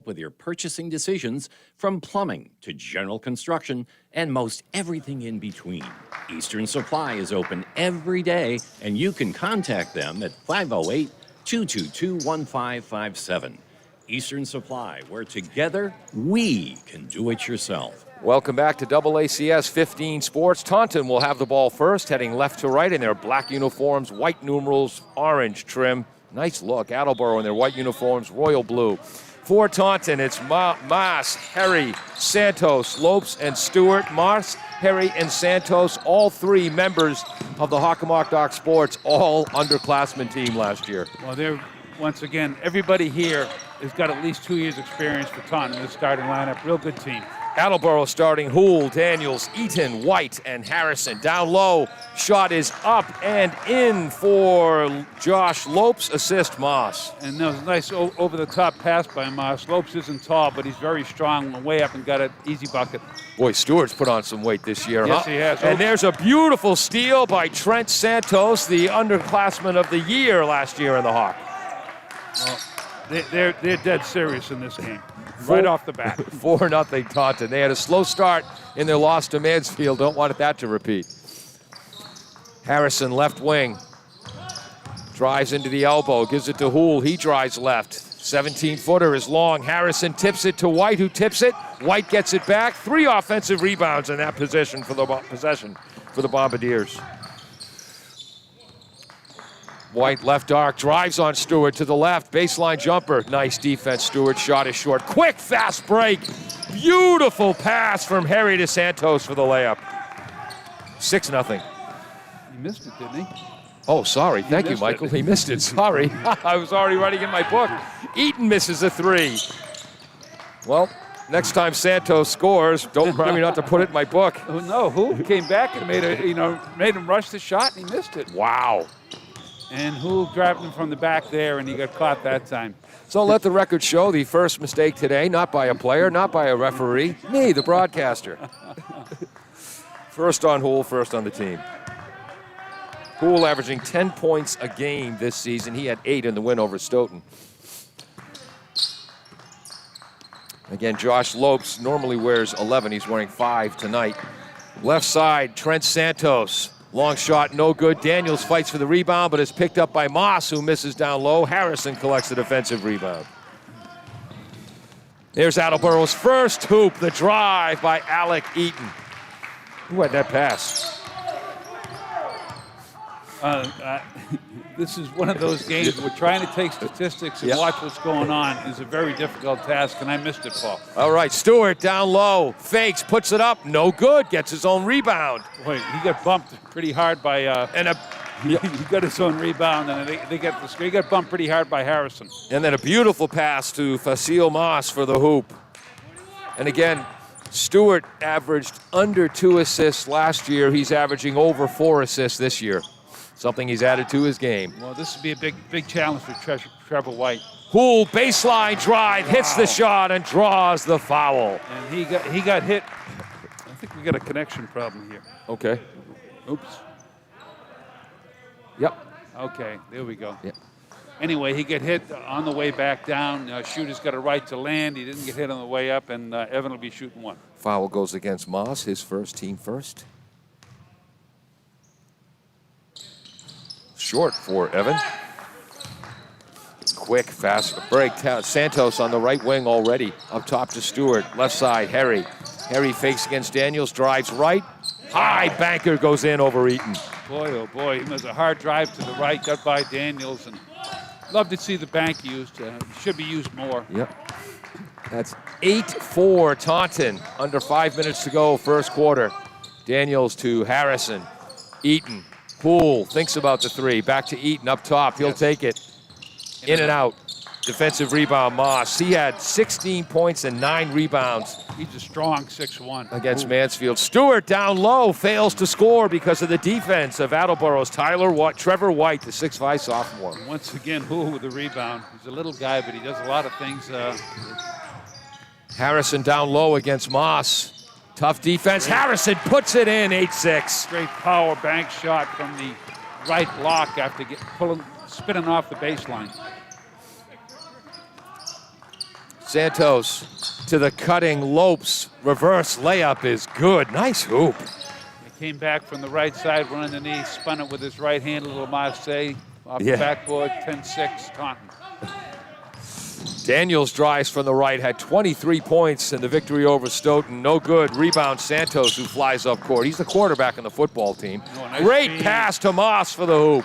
with your purchasing decisions, from plumbing to general construction and most everything in between. Eastern Supply is open every day, and you can contact them at 508-222-1557. Eastern Supply, where together we can do it yourself. Welcome back to AACS 15 Sports. Taunton will have the ball first, heading left to right in their black uniforms, white numerals, orange trim. Nice look. Attleboro in their white uniforms, royal blue. For Taunton, it's Mas, Harry, Santos, Lopes, and Stewart. Mas, Harry, and Santos, all three members of the Hockomock Dock Sports, all underclassmen team last year. Well, they're, once again, everybody here has got at least 2 years experience for Taunton in the starting lineup. Real good team. Attleboro starting Houle, Daniels, Eaton, White, and Harrison. Down low, shot is up and in for Josh Lopes, assist Moss. And that was a nice over-the-top pass by Moss. Lopes isn't tall, but he's very strong. Went way up and got an easy bucket. Boy, Stewart's put on some weight this year, Yes, huh? he has. And there's a beautiful steal by Trent Santos, the underclassman of the year last year in the Hawk. Well, they're dead serious in this game. Right off the bat. 4-0 Taunton. They had a slow start in their loss to Mansfield. Don't want that to repeat. Harrison, left wing. Drives into the elbow, gives it to Houle. He drives left. 17-footer is long. Harrison tips it to White, who tips it. White gets it back. 3 offensive rebounds in that possession for the Bombardiers. White left arc, drives on Stewart to the left, baseline jumper. Nice defense, Stewart, shot is short. Quick, fast break. Beautiful pass from Harry to Santos for the layup. 6-0. He missed it, didn't he? Oh, sorry. Thank you, Michael. He missed it. Sorry. I was already writing in my book. Eaton misses a 3. Well, next time Santos scores, don't remind me not to put it in my book. Oh, no, Houle came back and made him rush the shot, and he missed it. Wow. And Houle grabbed him from the back there, and he got caught that time. So let the record show the first mistake today, not by a player, not by a referee, me, the broadcaster. First on Houle, first on the team. Houle averaging 10 points a game this season. He had 8 in the win over Stoughton. Again, Josh Lopes normally wears 11. He's wearing 5 tonight. Left side, Trent Santos. Long shot, no good. Daniels fights for the rebound, but is picked up by Moss, who misses down low. Harrison collects the defensive rebound. There's Attleboro's first hoop, the drive by Alec Eaton. Who had that pass? This is one of those games where trying to take statistics and watch what's going on is a very difficult task, and I missed it, Paul. All right, Stewart down low, fakes, puts it up, no good, gets his own rebound. Wait, he got bumped pretty hard by, he got his own rebound, and they get the screen. He got bumped pretty hard by Harrison. And then a beautiful pass to Fasil Moss for the hoop. And again, Stewart averaged under 2 assists last year. He's averaging over 4 assists this year. Something he's added to his game. Well, this would be a big challenge for Trevor White. Houle, baseline drive, hits the shot and draws the foul. And he got hit. I think we got a connection problem here. Okay. Oops. Yep. Okay, there we go. Yep. Anyway, he got hit on the way back down. Shooter's got a right to land. He didn't get hit on the way up, and Evan will be shooting 1. Foul goes against Moss, his first, team first. Short for Evan. Quick, fast break. Santos on the right wing already. Up top to Stewart. Left side, Harry. Harry fakes against Daniels, drives right. High banker goes in over Eaton. Boy, oh boy, it was a hard drive to the right, got by Daniels, and love to see the bank used. Should be used more. Yep. That's 8-4 Taunton. Under 5 minutes to go, first quarter. Daniels to Harrison. Eaton. Houle thinks about the 3. Back to Eaton up top. He'll take it. In and out. Defensive rebound, Moss. He had 16 points and 9 rebounds. He's a strong 6'1". Against Mansfield. Stewart down low, fails to score because of the defense of Attleboro's Trevor White, the 6'5 sophomore. Once again, Houle with the rebound. He's a little guy, but he does a lot of things. Harrison down low against Moss. Tough defense. Harrison puts it in, 8-6. Great power bank shot from the right block after spinning off the baseline. Santos to the cutting Lopes. Reverse layup is good. Nice hoop. He came back from the right side, run underneath, spun it with his right hand, a little Marseille off the backboard, 10-6, Taunton. Daniels drives from the right, had 23 points in the victory over Stoughton. No good. Rebound Santos, who flies up court. He's the quarterback on the football team. Nice Great speed. pass to Moss for the hoop.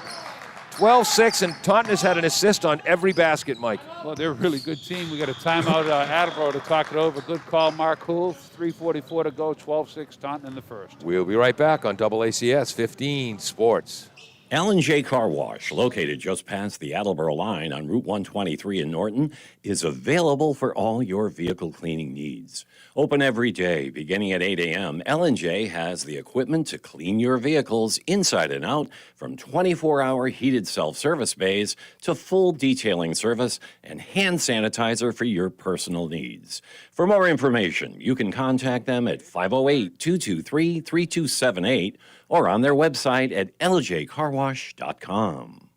12-6, and Taunton has had an assist on every basket, Mike. Well, they're a really good team. We got a timeout Attleboro to talk it over. Good call, Mark Hool. 3:44 to go, 12-6, Taunton in the first. We'll be right back on AACS 15 Sports. L&J Car Wash, located just past the Attleboro line on Route 123 in Norton, is available for all your vehicle cleaning needs. Open every day, beginning at 8 a.m., L&J has the equipment to clean your vehicles inside and out, from 24-hour heated self-service bays to full detailing service and hand sanitizer for your personal needs. For more information, you can contact them at 508-223-3278 or on their website at ljcarwash.com.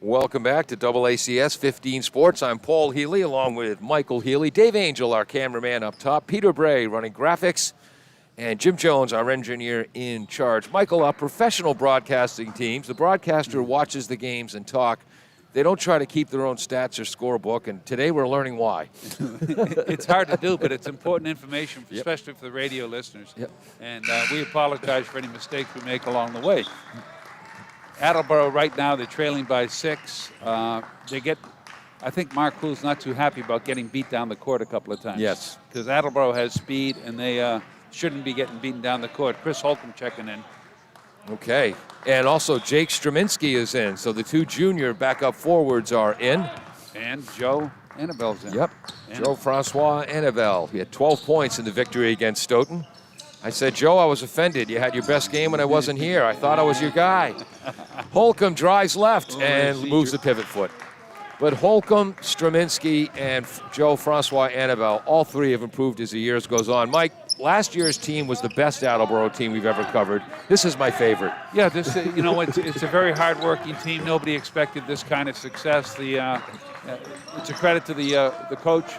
Welcome back to AACS 15 Sports. I'm Paul Healy along with Michael Healy, Dave Angel, our cameraman up top, Peter Bray running graphics, and Jim Jones, our engineer in charge. Michael, our professional broadcasting teams, the broadcaster watches the games and talk. They don't try to keep their own stats or scorebook, and today we're learning why. It's hard to do, but it's important information, especially for the radio listeners. And we apologize for any mistakes we make along the way. Attleboro right now, they're trailing by 6. I think Mark Hool's not too happy about getting beat down the court a couple of times. Yes. Because Attleboro has speed, and they shouldn't be getting beaten down the court. Chris Holcomb checking in. Okay. And also Jake Straminski is in, so the two junior backup forwards are in. And Joe Annabelle's in. Yep. Joe Francois Annabelle. He had 12 points in the victory against Stoughton. I said, Joe, I was offended. You had your best game when I wasn't here. I thought I was your guy. Holcomb drives left and moves the pivot foot. But Holcomb, Straminski, and Joe Francois Annabelle, all three have improved as the years goes on. Mike, last year's team was the best Attleboro team we've ever covered. This is my favorite. Yeah, this it's a very hard-working team. Nobody expected this kind of success. It's a credit to the coach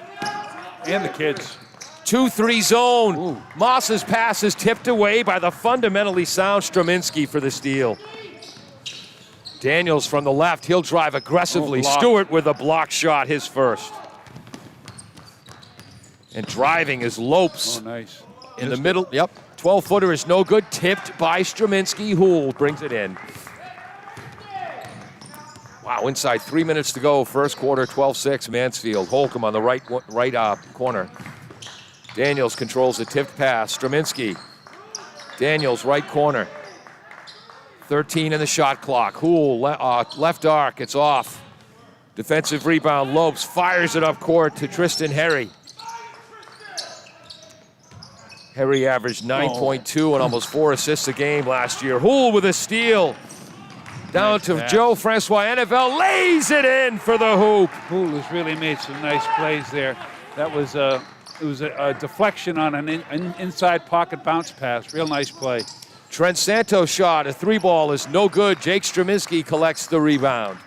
and the kids. 2-3 zone. Ooh. Moss's pass is tipped away by the fundamentally sound Straminski for the steal. Daniels from the left. He'll drive aggressively. Stewart with a block shot, his first. And driving is Lopes. Oh, nice. In the middle. Yep. 12-footer is no good. Tipped by Straminski. Hool brings it in. Wow, inside 3 minutes to go. First quarter, 12-6, Mansfield. Holcomb on the right corner. Daniels controls the tipped pass. Straminski. Daniels, right corner. 13 in the shot clock. Hool, left arc. It's off. Defensive rebound. Lopes fires it up court to Tristan Herry. Herry averaged 9.2 and almost 4 assists a game last year. Hool with a steal. Down Nice to pass. Joe Francois Annabelle. Lays it in for the hoop. Hool has really made some nice plays there. That was a deflection on an inside pocket bounce pass. Real nice play. Trent Santos shot. A 3-ball is no good. Jake Straminski collects the rebound.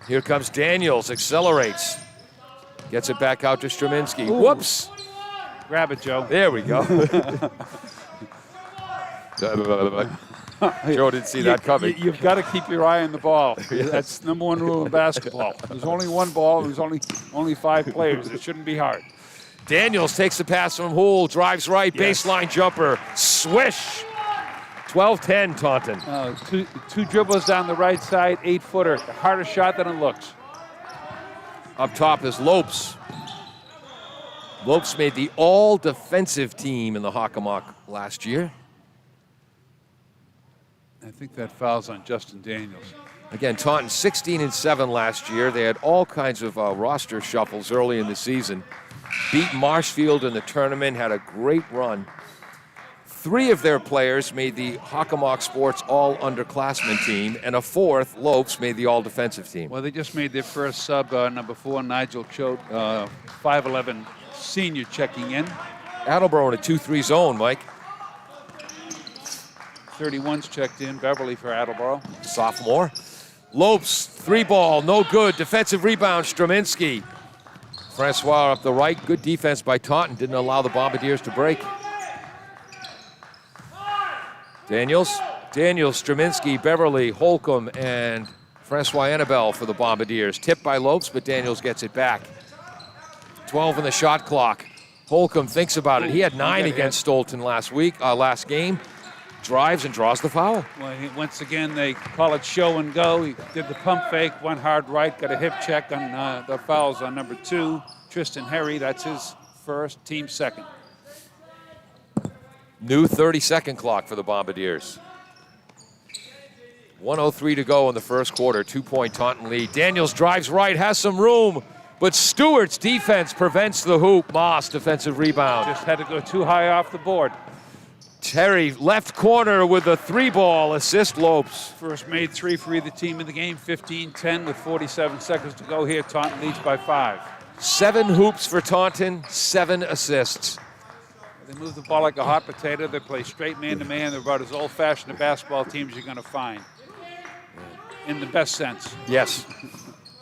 Here comes Daniels. Accelerates. Gets it back out to Straminski. Ooh. Whoops. Grab it, Joe. There we go. Joe didn't see that coming. You've got to keep your eye on the ball. That's number one rule in basketball. There's only one ball. There's only 5 players. It shouldn't be hard. Daniels takes the pass from Hool. Drives right. Yes. Baseline jumper. Swish. 12-10 Taunton. Two dribbles down the right side. 8-footer. A harder shot than it looks. Up top is Lopes. Lopes made the all-defensive team in the Hockomock last year. I think that foul's on Justin Daniels. Again, Taunton 16-7 last year. They had all kinds of roster shuffles early in the season. Beat Marshfield in the tournament, had a great run. 3 of their players made the Hockomock Sports all-underclassmen team, and a 4th, Lopes, made the all-defensive team. Well, they just made their first sub, number 4, Nigel Choate, 5'11", senior checking in. Attleboro in a 2-3 zone, Mike. 31's checked in, Beverly for Attleboro. Sophomore. Lopes, 3-ball, no good. Defensive rebound, Straminski. Francois up the right. Good defense by Taunton. Didn't allow the Bombardiers to break. Daniels, Straminski, Beverly, Holcomb, and Francois Annabelle for the Bombardiers. Tipped by Lopes, but Daniels gets it back. 12 in the shot clock. Holcomb thinks about it. He had 9 against Stolton last game. Drives and draws the foul. Well, once again, they call it show and go. He did the pump fake, went hard right, got a hip check on the fouls on number 2. Tristan Harry, that's his first, team second. New 30-second clock for the Bombardiers. 1:03 to go in the first quarter. 2-point Taunton lead. Daniels drives right, has some room, but Stewart's defense prevents the hoop. Moss, defensive rebound. Just had to go too high off the board. Terry, left corner with a 3-ball, assist Lopes. First made 3 for either team in the game, 15-10 with 47 seconds to go here. Taunton leads by 5. 7 hoops for Taunton, 7 assists. They move the ball like a hot potato. They play straight man-to-man. They're about as old-fashioned a basketball team as you're going to find, in the best sense. Yes.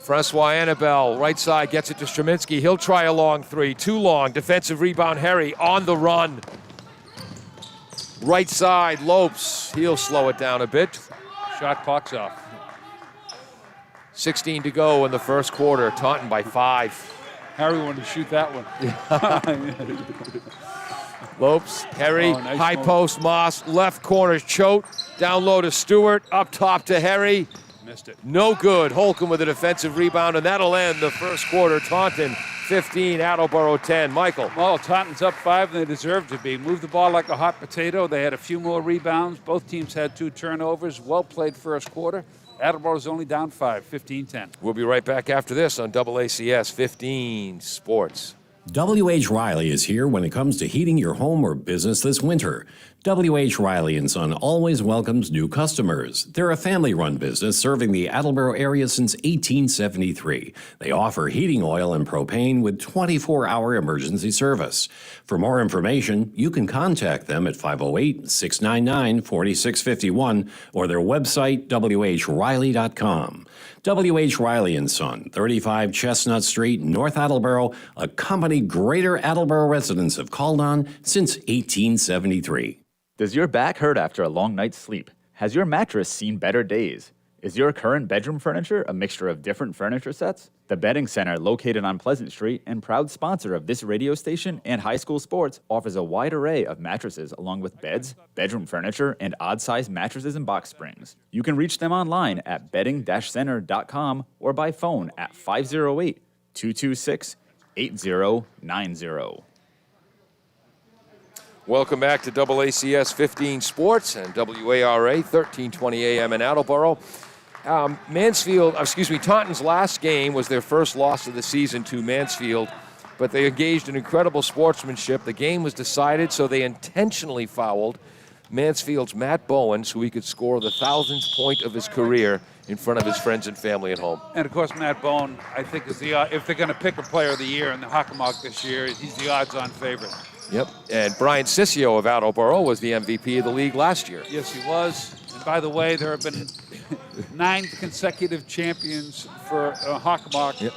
Francois Annabelle, right side, gets it to Straminski. He'll try a long 3, too long. Defensive rebound, Harry on the run. Right side, Lopes. He'll slow it down a bit. Shot clock's off. 16 to go in the first quarter. Taunton by 5. Harry wanted to shoot that one. Lopes, Harry, nice high move. post, Moss, left corner, Choate, down low to Stewart, up top to Harry. Missed it. No good. Holcomb with a defensive rebound, and that'll end the first quarter. Taunton 15, Attleboro 10. Michael. Well, Taunton's up 5, and they deserve to be. Moved the ball like a hot potato. They had a few more rebounds. Both teams had 2 turnovers. Well played first quarter. Attleboro's only down 5, 15-10. We'll be right back after this on AACS 15 Sports. W.H. Riley is here when it comes to heating your home or business this winter. W.H. Riley & Son always welcomes new customers. They're a family-run business serving the Attleboro area since 1873. They offer heating oil and propane with 24-hour emergency service. For more information, you can contact them at 508-699-4651 or their website, whriley.com. W.H. Riley & Son, 35 Chestnut Street, North Attleboro, a company Greater Attleboro residents have called on since 1873. Does your back hurt after a long night's sleep? Has your mattress seen better days? Is your current bedroom furniture a mixture of different furniture sets? The Bedding Center, located on Pleasant Street and proud sponsor of this radio station and high school sports, offers a wide array of mattresses along with beds, bedroom furniture, and odd-sized mattresses and box springs. You can reach them online at bedding-center.com or by phone at 508-226-8090. Welcome back to AACS 15 Sports and WARA 1320 AM in Attleboro. Taunton's last game was their first loss of the season to Mansfield, but they engaged in incredible sportsmanship. The game was decided, so they intentionally fouled Mansfield's Matt Bowen so he could score the 1,000th point of his career in front of his friends and family at home. And, of course, Matt Bowen, I think, is if they're going to pick a player of the year in the Hockomock this year, he's the odds-on favorite. Yep, and Brian Sissio of Attleboro was the MVP of the league last year. Yes, he was. And by the way, there have been 9 consecutive champions for Hockomock, Yep.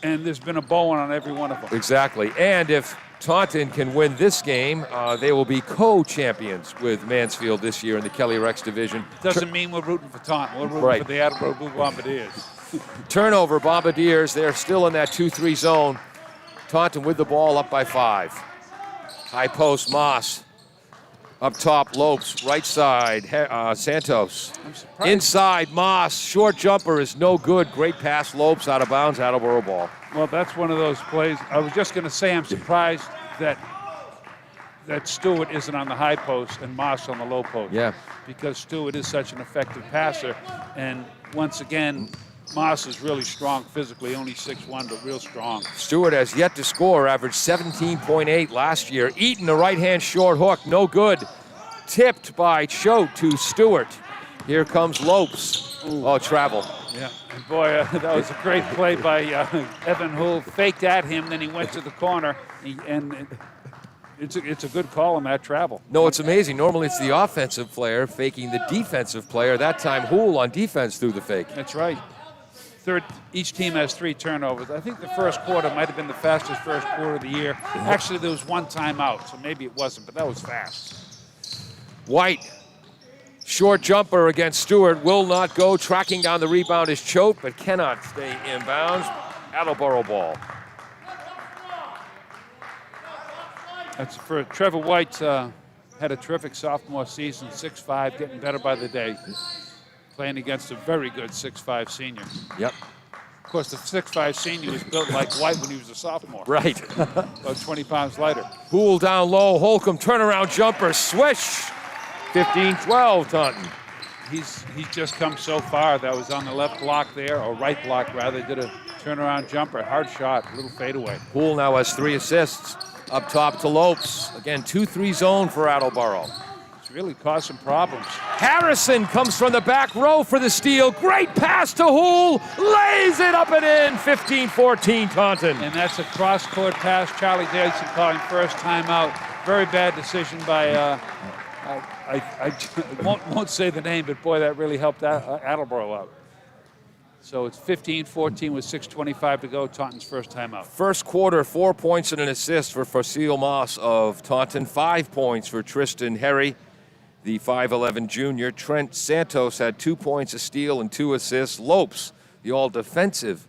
And there's been a Bowen on every one of them. Exactly, and if Taunton can win this game, they will be co-champions with Mansfield this year in the Kelly Rex division. Doesn't mean we're rooting for Taunton. We're rooting for the Attleboro Blue Bombardiers. Turnover, Bombardiers, they're still in that 2-3 zone. Taunton with the ball up by 5. High post, Moss. Up top, Lopes. Right side, Santos. Inside, Moss. Short jumper is no good. Great pass, Lopes out of bounds, Attleboro ball. Well, that's one of those plays. I was just going to say I'm surprised that Stewart isn't on the high post and Moss on the low post. Yeah. Because Stewart is such an effective passer. And once again, Moss is really strong physically, only 6'1", but real strong. Stewart has yet to score, averaged 17.8 last year. Eaton, the right-hand short hook, no good. Tipped by Choate to Stewart. Here comes Lopes. Oh, travel. Yeah, and boy, that was a great play by Evan, who faked at him, then he went to the corner, and it's a good call on that travel. No, it's amazing. Normally it's the offensive player faking the defensive player. That time Houle on defense threw the fake. That's right. Each team has 3 turnovers. I think the first quarter might have been the fastest first quarter of the year. Actually, there was 1 timeout, so maybe it wasn't, but that was fast. White, short jumper against Stewart, will not go. Tracking down the rebound is Choate, but cannot stay in bounds. Attleboro ball. That's for Trevor White. Had a terrific sophomore season, 6'5", getting better by the day. Playing against a very good 6'5" senior. Yep. Of course, the 6'5" senior was built like White when he was a sophomore. Right. About 20 pounds lighter. Houle down low. Holcomb turnaround jumper. Swish. 15-12 Taunton. He's just come so far. That was on the left block there, or right block rather. Did a turnaround jumper. Hard shot. Little fadeaway. Houle now has 3 assists. Up top to Lopes. Again, 2-3 zone for Attleboro. Really caused some problems. Harrison comes from the back row for the steal. Great pass to Houle. Lays it up and in. 15-14 Taunton. And that's a cross-court pass. Charlie Davidson calling first timeout. Very bad decision by, I won't say the name, but boy, that really helped Attleboro out. So it's 15-14 with 6:25 to go. Taunton's first timeout. First quarter, 4 points and an assist for Facile Moss of Taunton. 5 points for Tristan Herry, the 5'11 junior. Trent Santos had 2 points, a steal, and 2 assists. Lopes, the all-defensive,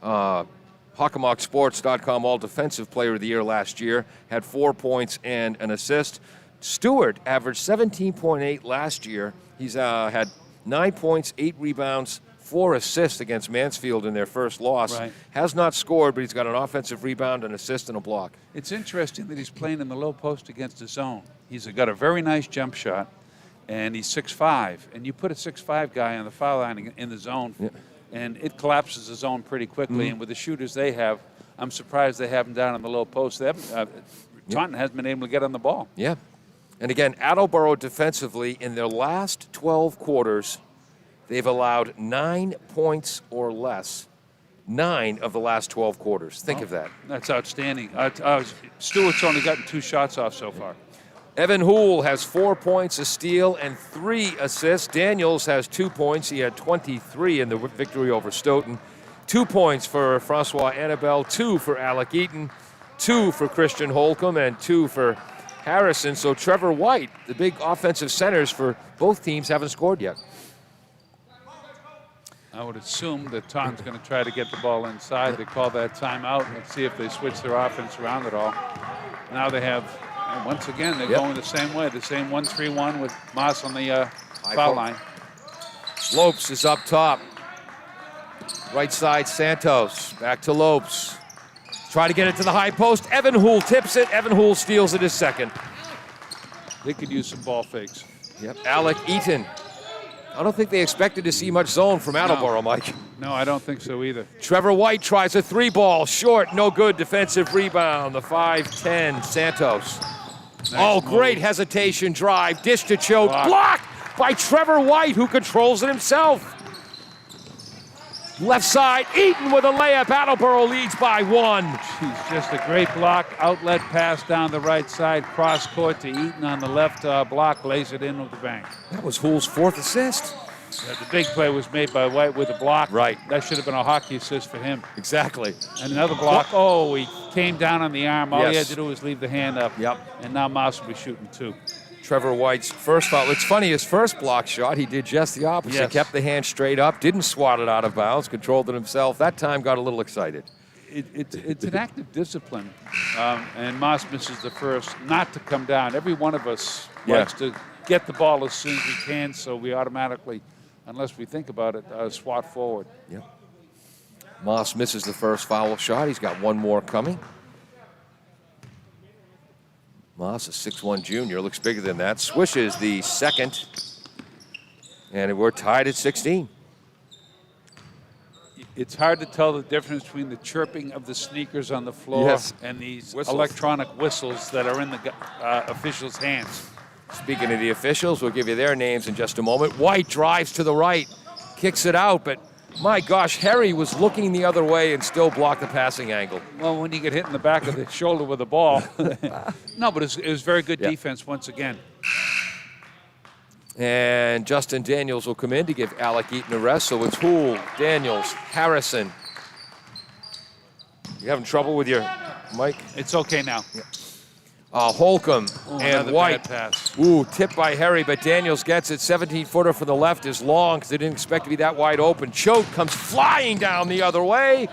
HockomockSports.com all-defensive player of the year last year, had 4 points and an assist. Stewart averaged 17.8 last year. He's had 9 points, 8 rebounds, 4 assists against Mansfield in their first loss. Right. Has not scored, but he's got an offensive rebound, an assist, and a block. It's interesting that he's playing in the low post against the zone. He's got a very nice jump shot, and he's 6'5". And you put a 6'5" guy on the foul line in the zone, and it collapses the zone pretty quickly. And with the shooters they have, I'm surprised they have him down in the low post. They haven't, Taunton hasn't been able to get on the ball. Yeah. And again, Attleboro defensively, in their last 12 quarters, they've allowed 9 points or less. 9 of the last 12 quarters. Think of that. That's outstanding. Stewart's only gotten 2 shots off so far. Evan Houle has 4 points, a steal, and 3 assists. Daniels has 2 points. He had 23 in the victory over Stoughton. 2 points for Francois Annabelle, 2 for Alec Eaton, 2 for Christian Holcomb, and 2 for Harrison. So Trevor White, the big offensive centers for both teams, haven't scored yet. I would assume that Taunton's going to try to get the ball inside. They call that timeout. Let's see if they switch their offense around at all. Now they have, once again, they're going the same way. The same 1-3-1 with Moss on the foul line. Lopes is up top. Right side, Santos. Back to Lopes. Try to get it to the high post. Evan Houle tips it. Evan Houle steals it his second. They could use some ball fakes. Yep. Alec Eaton. I don't think they expected to see much zone from Attleboro, Mike. No, I don't think so either. Trevor White tries a 3-ball. Short, no good. Defensive rebound. The 5'10 Santos. Nice great hesitation drive. Dish to Choate. Blocked by Trevor White, who controls it himself. Left side, Eaton with a layup. Attleboro leads by 1. Jeez, just a great block. Outlet pass down the right side. Cross court to Eaton on the left block. Lays it in with the bank. That was Houle's 4th assist. The big play was made by White with a block. Right. That should have been a hockey assist for him. Exactly. And another block. Oh, he came down on the arm. All he had to do was leave the hand up. Yep. And now Moss will be shooting 2. Trevor White's first foul. It's funny, his first block shot, he did just the opposite. Yes. Kept the hand straight up, didn't swat it out of bounds, controlled it himself. That time got a little excited. It's an act of discipline. And Moss misses the first. Not to come down. Every one of us likes to get the ball as soon as we can, so we automatically, unless we think about it, swat forward. Yep. Moss misses the first foul shot. He's got 1 more coming. Moss, a 6'1 junior, looks bigger than that. Swishes the second, and we're tied at 16. It's hard to tell the difference between the chirping of the sneakers on the floor and these electronic whistles that are in the officials' hands. Speaking of the officials, we'll give you their names in just a moment. White drives to the right, kicks it out, but My gosh, Harry was looking the other way and still blocked the passing angle. Well, when you get hit in the back of the shoulder with a ball. No, but it was very good defense once again. And Justin Daniels will come in to give Alec Eaton a rest. So it's Houle, Daniels, Harrison. You having trouble with your mic? It's okay now. Holcomb and Another White. bad pass. Ooh, tipped by Harry, but Daniels gets it. 17-footer from the left is long because they didn't expect to be that wide open. Choate comes flying down the other way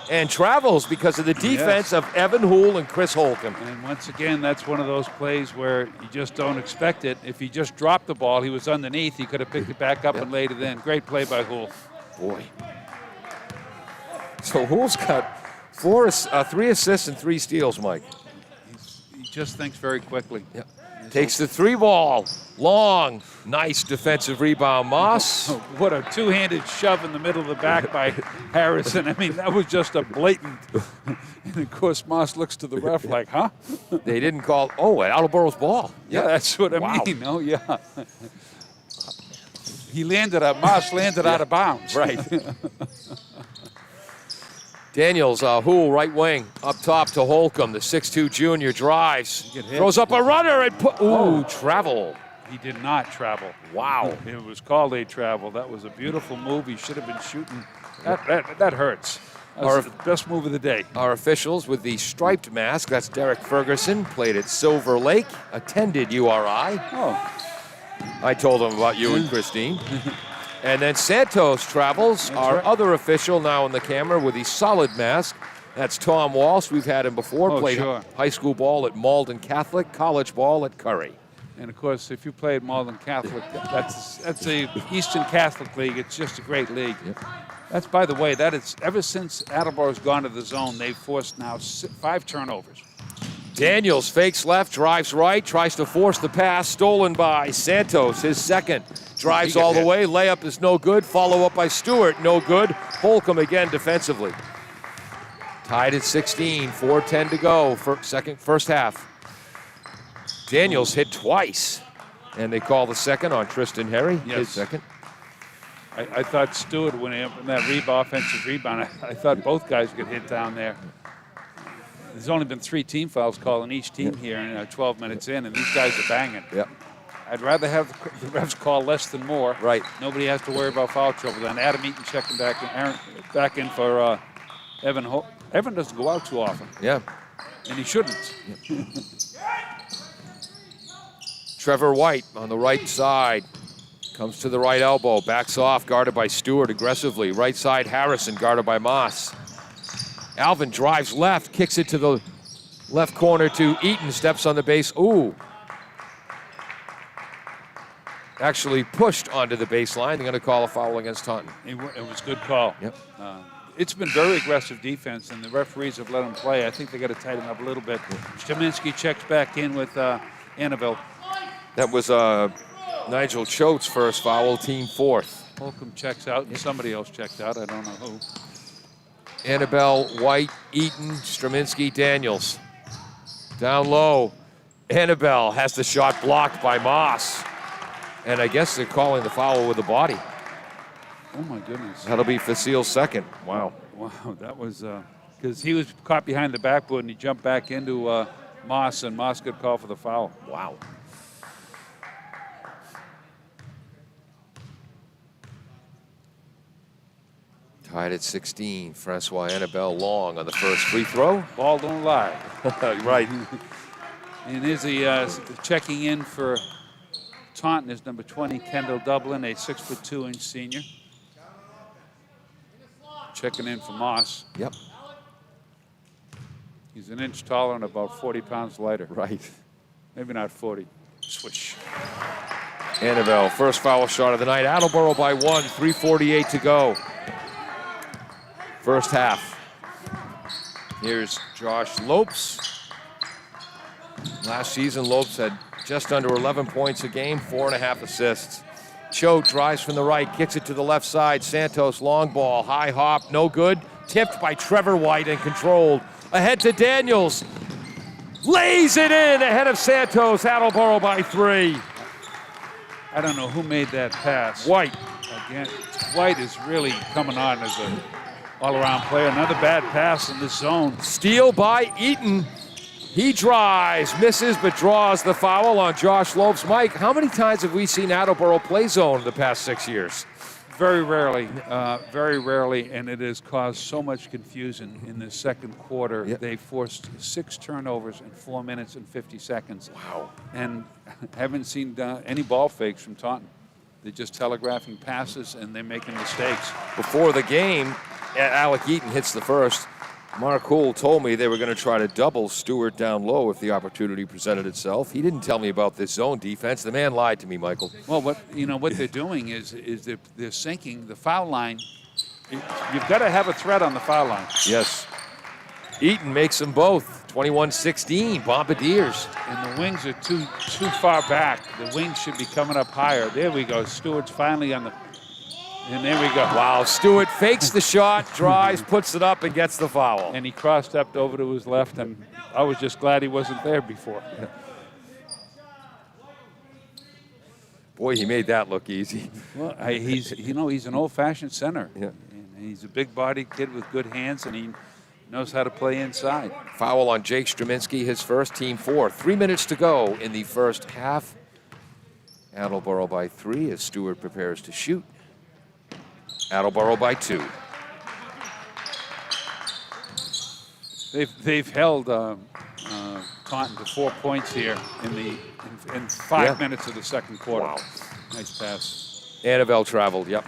and travels because of the defense of Evan Houle and Chris Holcomb. And once again, that's one of those plays where you just don't expect it. If he just dropped the ball, he was underneath. He could have picked it back up and laid it in. Great play by Houle. Boy. So Houle's got 3 assists and 3 steals, Mike. He just thinks very quickly. Yep. Takes the 3 ball. Long. Nice defensive rebound. Moss. What a two-handed shove in the middle of the back by Harrison. I mean, that was just a blatant. And, of course, Moss looks to the ref like, huh? They didn't call. Oh, Attleboro's ball. Yeah, that's what I mean. Oh, yeah. Moss landed out of bounds. Right. Daniels, Houle, right wing, up top to Holcomb. The 6'2 junior drives. Throws up a runner and travel. He did not travel. Wow. It was called a travel. That was a beautiful move. He should have been shooting. That hurts. That was the best move of the day. Our officials with the striped mask, that's Derek Ferguson, played at Silver Lake, attended URI. Oh. I told him about you and Christine. And then Santos travels, our other official now in the camera with the solid mask. That's Tom Walsh. We've had him before. Played high school ball at Malden Catholic, college ball at Curry. And, of course, if you play at Malden Catholic, that's the Eastern Catholic League. It's just a great league. Yep. That's, by the way, that is ever since Attleboro's gone to the zone, they've forced now 5 turnovers. Daniels fakes left, drives right, tries to force the pass, stolen by Santos, his second. Drives all the way, layup is no good, follow up by Stewart, no good. Holcomb again defensively. Tied at 16, 4:10 to go, first half. Daniels hit twice, and they call the second on Tristan Harry, his second. I thought Stewart, when he in that offensive rebound, I thought both guys could hit down there. There's only been 3 team fouls called on each team here, and 12 minutes in, and these guys are banging. Yep. I'd rather have the refs call less than more. Right. Nobody has to worry about foul trouble. Then Adam Eaton checking back in for Evan. Evan doesn't go out too often. Yeah. And he shouldn't. Yep. Trevor White on the right side. Comes to the right elbow, backs off, guarded by Stewart aggressively. Right side, Harrison, guarded by Moss. Alvin drives left, kicks it to the left corner to Eaton, steps on the base. Ooh. Actually pushed onto the baseline. They're going to call a foul against Taunton. It was a good call. Yep. It's been very aggressive defense, and the referees have let them play. I think they got to tighten up a little bit. Staminsky checks back in with Annabelle. That was Nigel Choate's first foul, team 4th. Holcomb checks out, and somebody else checked out. I don't know who. Annabelle, White, Eaton, Straminsky, Daniels. Down low. Annabelle has the shot blocked by Moss. And I guess they're calling the foul with the body. Oh, my goodness. That'll be Facile's second. Wow. Wow, that was because he was caught behind the backboard, and he jumped back into Moss, and Moss could call for the foul. Wow. Tied at 16. Francois Annabelle long on the first free throw. Ball don't lie. Right. And here's the checking in for Taunton is number 20, Kendall Dublin, a 6'2" senior. Checking in for Moss. Yep. He's an inch taller and about 40 pounds lighter. Right. Maybe not 40. Swish. Annabelle, first foul shot of the night. Attleboro by 1, 3:48 to go. First half. Here's Josh Lopes. Last season, Lopes had just under 11 points a game, 4.5 assists. Choate drives from the right, kicks it to the left side. Santos, long ball, high hop, no good. Tipped by Trevor White and controlled. Ahead to Daniels. Lays it in ahead of Santos. Attleboro by 3. I don't know who made that pass. White. Yeah, White is really coming on as an all-around player. Another bad pass in this zone. Steal by Eaton. He drives, misses, but draws the foul on Josh Lopes. Mike, how many times have we seen Attleboro play zone in the past 6 years? Very rarely, and it has caused so much confusion in the second quarter. Yep. They forced 6 turnovers in 4 minutes and 50 seconds. Wow. And haven't seen any ball fakes from Taunton. They're just telegraphing passes, and they're making mistakes. Before the game, Alec Eaton hits the first. Mark Houle told me they were going to try to double Stewart down low if the opportunity presented itself. He didn't tell me about this zone defense. The man lied to me, Michael. Well, what they're doing is they're sinking the foul line. You've got to have a threat on the foul line. Yes. Eaton makes them both. 21-16, Bombardiers. And the wings are too far back. The wings should be coming up higher. There we go. Stewart's finally on the... And there we go. Wow, Stewart fakes the shot, drives, puts it up, and gets the foul. And he cross-stepped over to his left, and I was just glad he wasn't there before. Boy, he made that look easy. Well, he's an old-fashioned center. Yeah. And he's a big-bodied kid with good hands, and he knows how to play inside. Foul on Jake Strominski, his first, team 4. 3 minutes to go in the first half. Attleboro by 3 as Stewart prepares to shoot. Attleboro by 2. They've held Taunton to 4 points here in 5 minutes of the second quarter. Wow. Nice pass. Annabelle traveled, yep.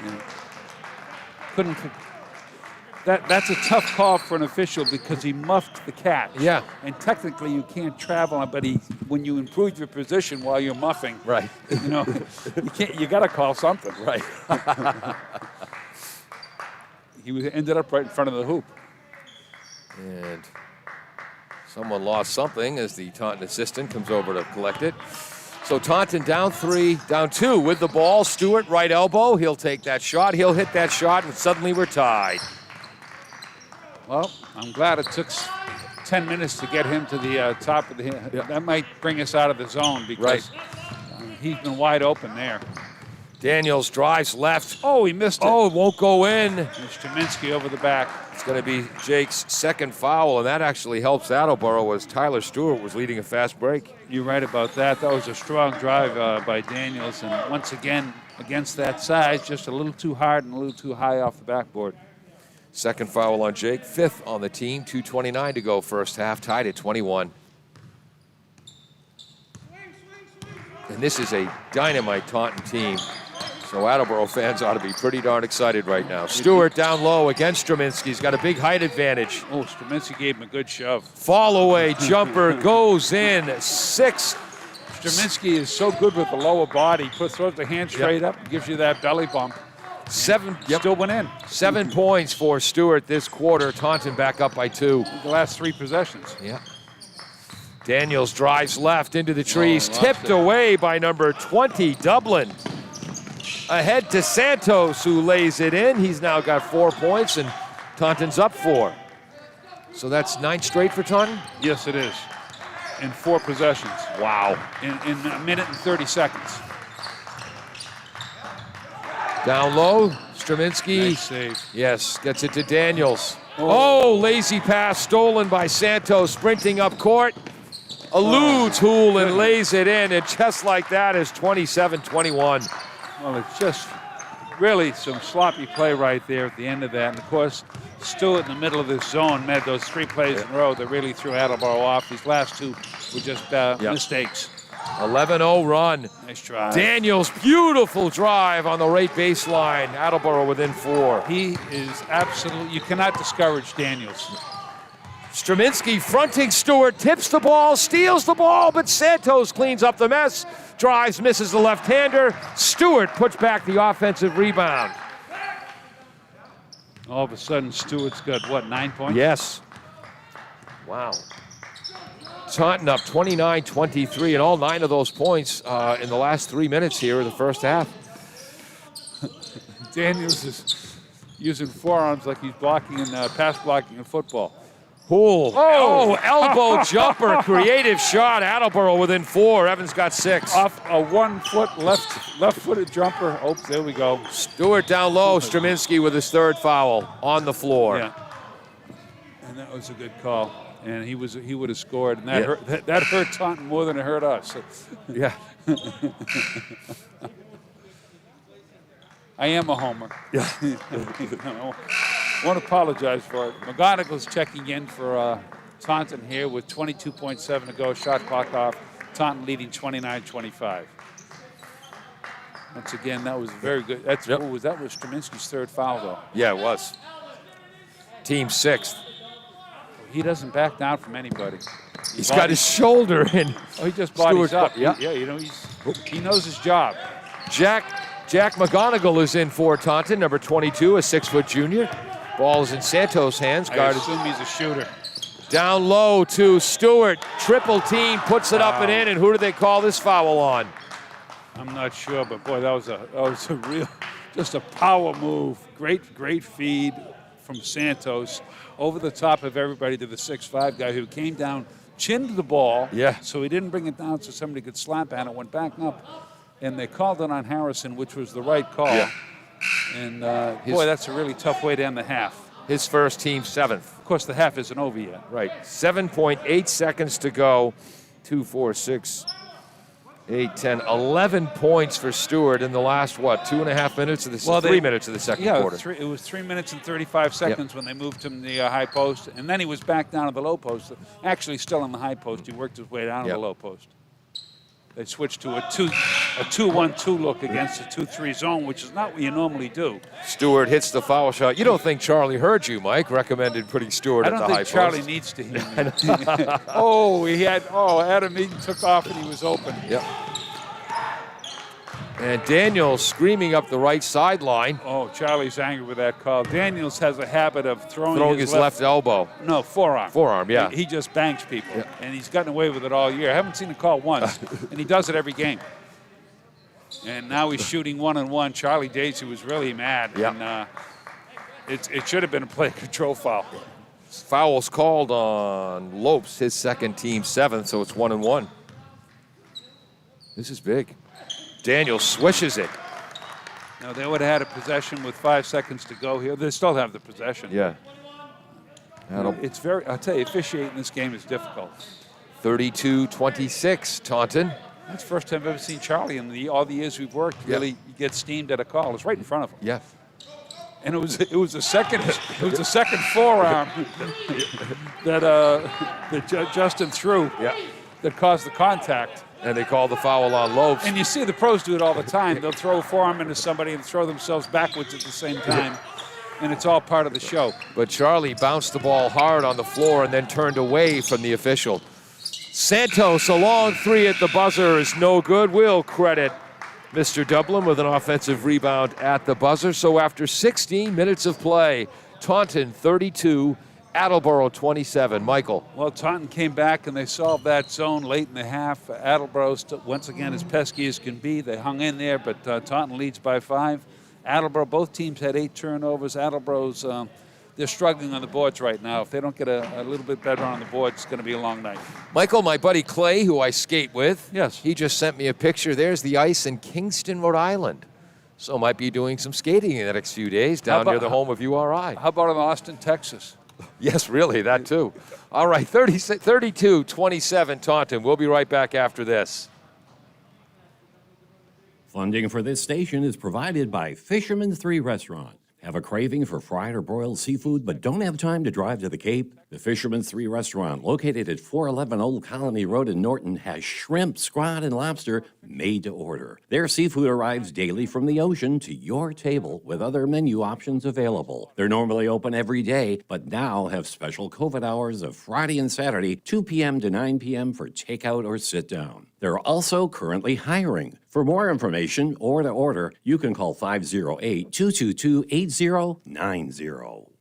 Yeah. That's a tough call for an official because he muffed the catch. Yeah. And technically you can't travel, but when you improve your position while you're muffing, Right. you got to call something. Right. He ended up right in front of the hoop. And someone lost something as the Taunton assistant comes over to collect it. So Taunton down 3, down 2 with the ball. Stewart, right elbow. He'll take that shot. He'll hit that shot, and suddenly we're tied. Well, I'm glad it took 10 minutes to get him to the top of the hill. Yeah. That might bring us out of the zone because he's been wide open there. Daniels drives left. Oh, he missed it. Oh, it won't go in. And Strominski over the back. It's going to be Jake's second foul, and that actually helps Attleboro as Tyler Stewart was leading a fast break. You're right about that. That was a strong drive by Daniels. And once again, against that size, just a little too hard and a little too high off the backboard. Second foul on Jake, 5th on the team, 2:29 to go first half, tied at 21. And this is a dynamite Taunton team. So Attleboro fans ought to be pretty darn excited right now. Stewart down low against Strominski. He's got a big height advantage. Oh, Strominski gave him a good shove. Fall away jumper goes in. 6. Strominski is so good with the lower body. Throws the hand straight up, gives you that belly bump. 7. Still went in. 7 points for Stewart this quarter. Taunton back up by 2. The last 3 possessions. Yeah. Daniels drives left into the trees, lost tipped it. away by number 20, Dublin. Ahead to Santos, who lays it in. He's now got 4 points, and Taunton's up 4. So that's 9 straight for Taunton? Yes, it is. In 4 possessions. Wow. In a minute and 30 seconds. Down low, Strominski. Nice save. Yes, gets it to Daniels. Oh, lazy pass stolen by Santos, sprinting up court. Eludes Houle and lays it in, and just like that is 27-21. Well, it's just really some sloppy play right there at the end of that. And, of course, Stewart in the middle of this zone made those 3 plays in a row that really threw Attleboro off. These last 2 were just mistakes. 11-0 run. Nice try. Daniels, beautiful drive on the right baseline. Attleboro within 4. He is absolutely, you cannot discourage Daniels. Strominski fronting Stewart, tips the ball, steals the ball, but Santos cleans up the mess. Drives, misses the left-hander. Stewart puts back the offensive rebound. All of a sudden, Stewart's got, 9 points? Yes. Wow. Taunton up 29-23, and all 9 of those points in the last 3 minutes here of the first half. Daniels is using forearms like he's blocking in pass blocking in football. Oh, elbow jumper, creative shot. Attleboro within 4. Evans got 6. Off a 1 foot left-footed jumper. Oh, there we go. Stewart down low. Straminski with his 3rd foul on the floor. Yeah. And that was a good call. And he would have scored. And that hurt Taunton more than it hurt us. Yeah. I am a homer. Yeah. Won't apologize for it. McGonagall's checking in for Taunton here with 22.7 to go. Shot clock off. Taunton leading 29-25. Once again, that was very good. That was Straminski's 3rd foul, though. Yeah, it was. Team 6th. He doesn't back down from anybody. He's got his shoulder in. Oh, he just bodies up. Yeah. Yeah, he knows his job. Jack McGonigal is in for Taunton, number 22, a 6-foot junior. Ball is in Santos' hands. I Guarded. assume he's a shooter. Down low to Stewart. Triple team, puts it up and in. And who do they call this foul on? I'm not sure, but boy, that was a real, just a power move. Great feed from Santos over the top of everybody to the 6'5" guy who came down, chinned the ball. Yeah. So he didn't bring it down so somebody could slap at it. Went back up, and they called it on Harrison, which was the right call. Yeah. And boy, that's a really tough way to end the half. His first, team 7th. Of course, the half isn't over yet. Right. 7.8 seconds to go. 2, 4, 6, 8, 10, 11 points for Stewart in the last, 2.5 minutes of the 3 minutes of the second quarter. It was 3 minutes and 35 seconds when they moved him to the high post, and then he was back down to the low post. Actually, still in the high post. He worked his way down to the low post. They switched to a 2-1-2 look against a 2-3 zone, which is not what you normally do. Stewart hits the foul shot. You don't think Charlie heard you, Mike, recommended putting Stewart at the high post? I don't think Charlie needs to hear me. Adam Eaton took off and he was open. Yep. And Daniels screaming up the right sideline. Oh, Charlie's angry with that call. Daniels has a habit of throwing his left elbow. No, forearm. Forearm, yeah. He just bangs people, and he's gotten away with it all year. I haven't seen a call once, and he does it every game. And now he's shooting 1-on-1. Charlie Daisy was really mad, and it should have been a play control foul. Foul's called on Lopes, his second, team 7th, so it's 1-1. This is big. Daniel swishes it. No, they would have had a possession with 5 seconds to go here. They still have the possession. Yeah. It's I'll tell you, officiating this game is difficult. 32-26, Taunton. That's the first time I've ever seen Charlie in all the years we've worked really get steamed at a call. It's right in front of him. Yeah. And it was a second forearm that Justin threw that caused the contact. And they call the foul on Lopes. And you see the pros do it all the time. They'll throw a forearm into somebody and throw themselves backwards at the same time. And it's all part of the show. But Charlie bounced the ball hard on the floor and then turned away from the official. Santos, a long 3 at the buzzer is no good. We'll credit Mr. Dublin with an offensive rebound at the buzzer. So after 16 minutes of play, Taunton 32, Attleboro 27. Michael. Well, Taunton came back and they solved that zone late in the half. Attleboro, once again, as pesky as can be. They hung in there, but Taunton leads by 5. Attleboro, both teams had 8 turnovers. Attleboro's, they're struggling on the boards right now. If they don't get a little bit better on the board, it's going to be a long night. Michael, my buddy Clay, who I skate with, yes, he just sent me a picture. There's the ice in Kingston, Rhode Island. So might be doing some skating in the next few days down near the home of URI. How about in Austin, Texas? Yes, really, that too. All right, 32-27 Taunton. We'll be right back after this. Funding for this station is provided by Fisherman's 3 Restaurant. Have a craving for fried or broiled seafood but don't have time to drive to the Cape? The Fisherman's 3 Restaurant, located at 411 Old Colony Road in Norton, has shrimp, scrod, and lobster made to order. Their seafood arrives daily from the ocean to your table with other menu options available. They're normally open every day, but now have special COVID hours of Friday and Saturday, 2 p.m. to 9 p.m. for takeout or sit down. They're also currently hiring. For more information or to order, you can call 508-222-8090.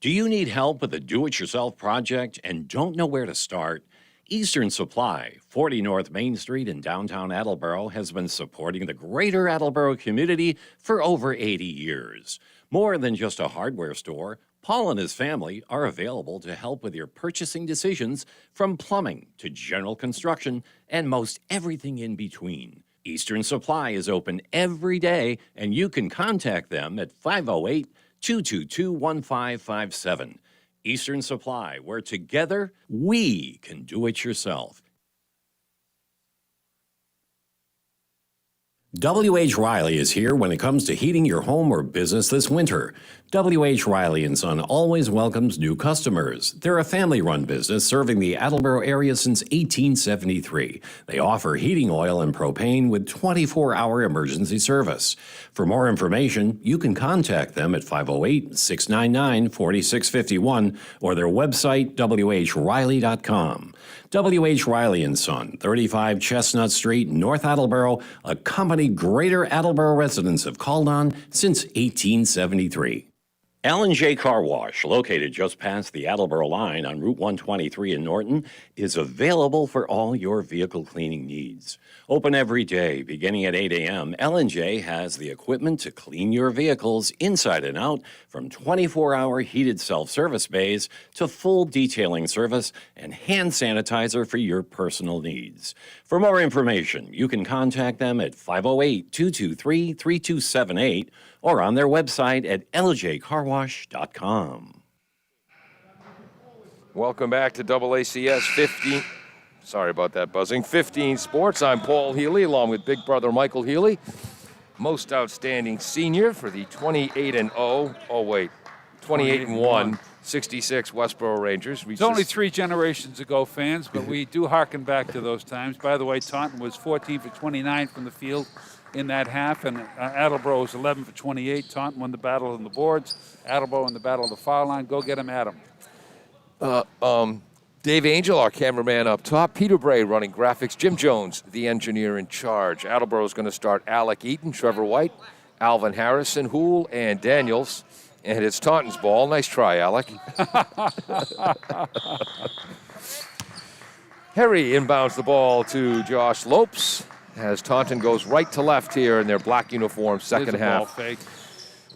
Do you need help with a do-it-yourself project and don't know where to start? Eastern Supply, 40 North Main Street in downtown Attleboro, has been supporting the greater Attleboro community for over 80 years. More than just a hardware store, Paul and his family are available to help with your purchasing decisions, from plumbing to general construction and most everything in between. Eastern Supply is open every day, and you can contact them at 508-222-1557. Eastern Supply, where together we can do it yourself. W.H. Riley is here when it comes to heating your home or business this winter. W.H. Riley & Son always welcomes new customers. They're a family-run business serving the Attleboro area since 1873. They offer heating oil and propane with 24-hour emergency service. For more information, you can contact them at 508-699-4651 or their website, whriley.com. W.H. Riley & Son, 35 Chestnut Street, North Attleboro, a company Greater Attleboro residents have called on since 1873. L&J Car Wash, located just past the Attleboro line on Route 123 in Norton, is available for all your vehicle cleaning needs. Open every day, beginning at 8 a.m., L&J has the equipment to clean your vehicles inside and out, from 24-hour heated self-service bays to full detailing service and hand sanitizer for your personal needs. For more information, you can contact them at 508-223-3278 or on their website at ljcarwash.com. Welcome back to AACS 15. Sorry about that buzzing. 15 Sports. I'm Paul Healy, along with big brother Michael Healy. Most outstanding senior for the 28-1, 66 Westboro Rangers. It's only 3 generations ago, fans, but we do harken back to those times. By the way, Taunton was 14 for 29 from the field in that half, and Attleboro was 11 for 28. Taunton won the battle on the boards. Attleboro in the battle of the foul line. Go get him, Adam. Dave Angel, our cameraman up top. Peter Bray running graphics. Jim Jones, the engineer in charge. Attleboro is going to start Alec Eaton, Trevor White, Alvin Harrison, Houle, and Daniels. And it's Taunton's ball. Nice try, Alec. Harry inbounds the ball to Josh Lopes as Taunton goes right to left here in their black uniforms, second half. Ball fake.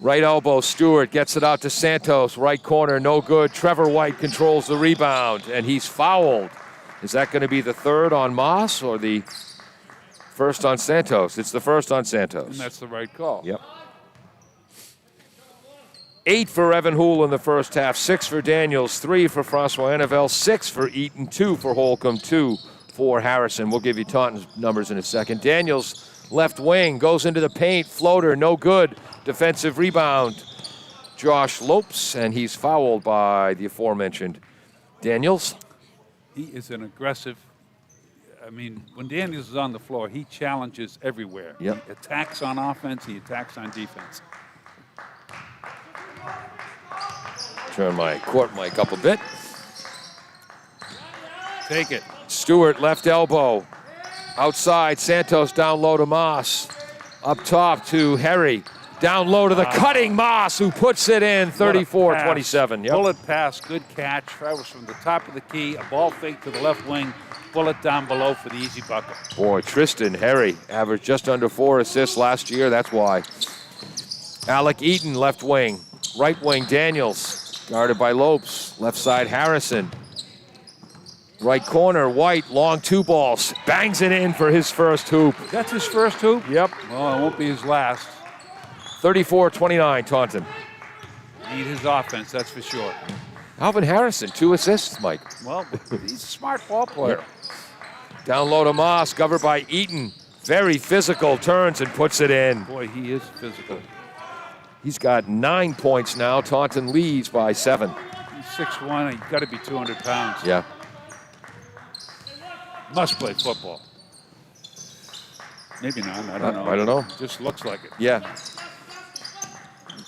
Right elbow, Stewart gets it out to Santos. Right corner, no good. Trevor White controls the rebound, and he's fouled. Is that going to be the third on Moss or the first on Santos? It's the first on Santos. And that's the right call. Yep. 8 for Evan Houle in the first half, 6 for Daniels, 3 for Francois Annavelle, 6 for Eaton, 2 for Holcomb, 2 for Harrison. We'll give you Taunton's numbers in a second. Daniels, left wing, goes into the paint, floater, no good. Defensive rebound, Josh Lopes, and he's fouled by the aforementioned Daniels. He is an aggressive. I mean, when Daniels is on the floor, he challenges everywhere. Yep. He attacks on offense, he attacks on defense. Turn my court mic up a bit. Take it. Stewart, left elbow. Outside, Santos down low to Moss. Up top to Harry. Down low to the cutting Moss, who puts it in, 34-27. Yep. Bullet pass, good catch. Travels from the top of the key, a ball fake to the left wing, bullet down below for the easy bucket. Boy, Tristan Harry averaged just under 4 assists last year. That's why. Alec Eaton, left wing. Right wing, Daniels, guarded by Lopes. Left side, Harrison. Right corner, White, long 2 balls. Bangs it in for his first hoop. That's his first hoop? Yep. Well, it won't be his last. 34-29, Taunton. Need his offense, that's for sure. Alvin Harrison, 2 assists, Mike. Well, he's a smart ball player. Yep. Down low to Moss, covered by Eaton. Very physical, turns and puts it in. Boy, he is physical. He's got 9 points now. Taunton leads by 7. He's 6'1", he's got to be 200 pounds. Yeah. Must play football. Maybe not, I don't know. I don't know. Just looks like it. Yeah.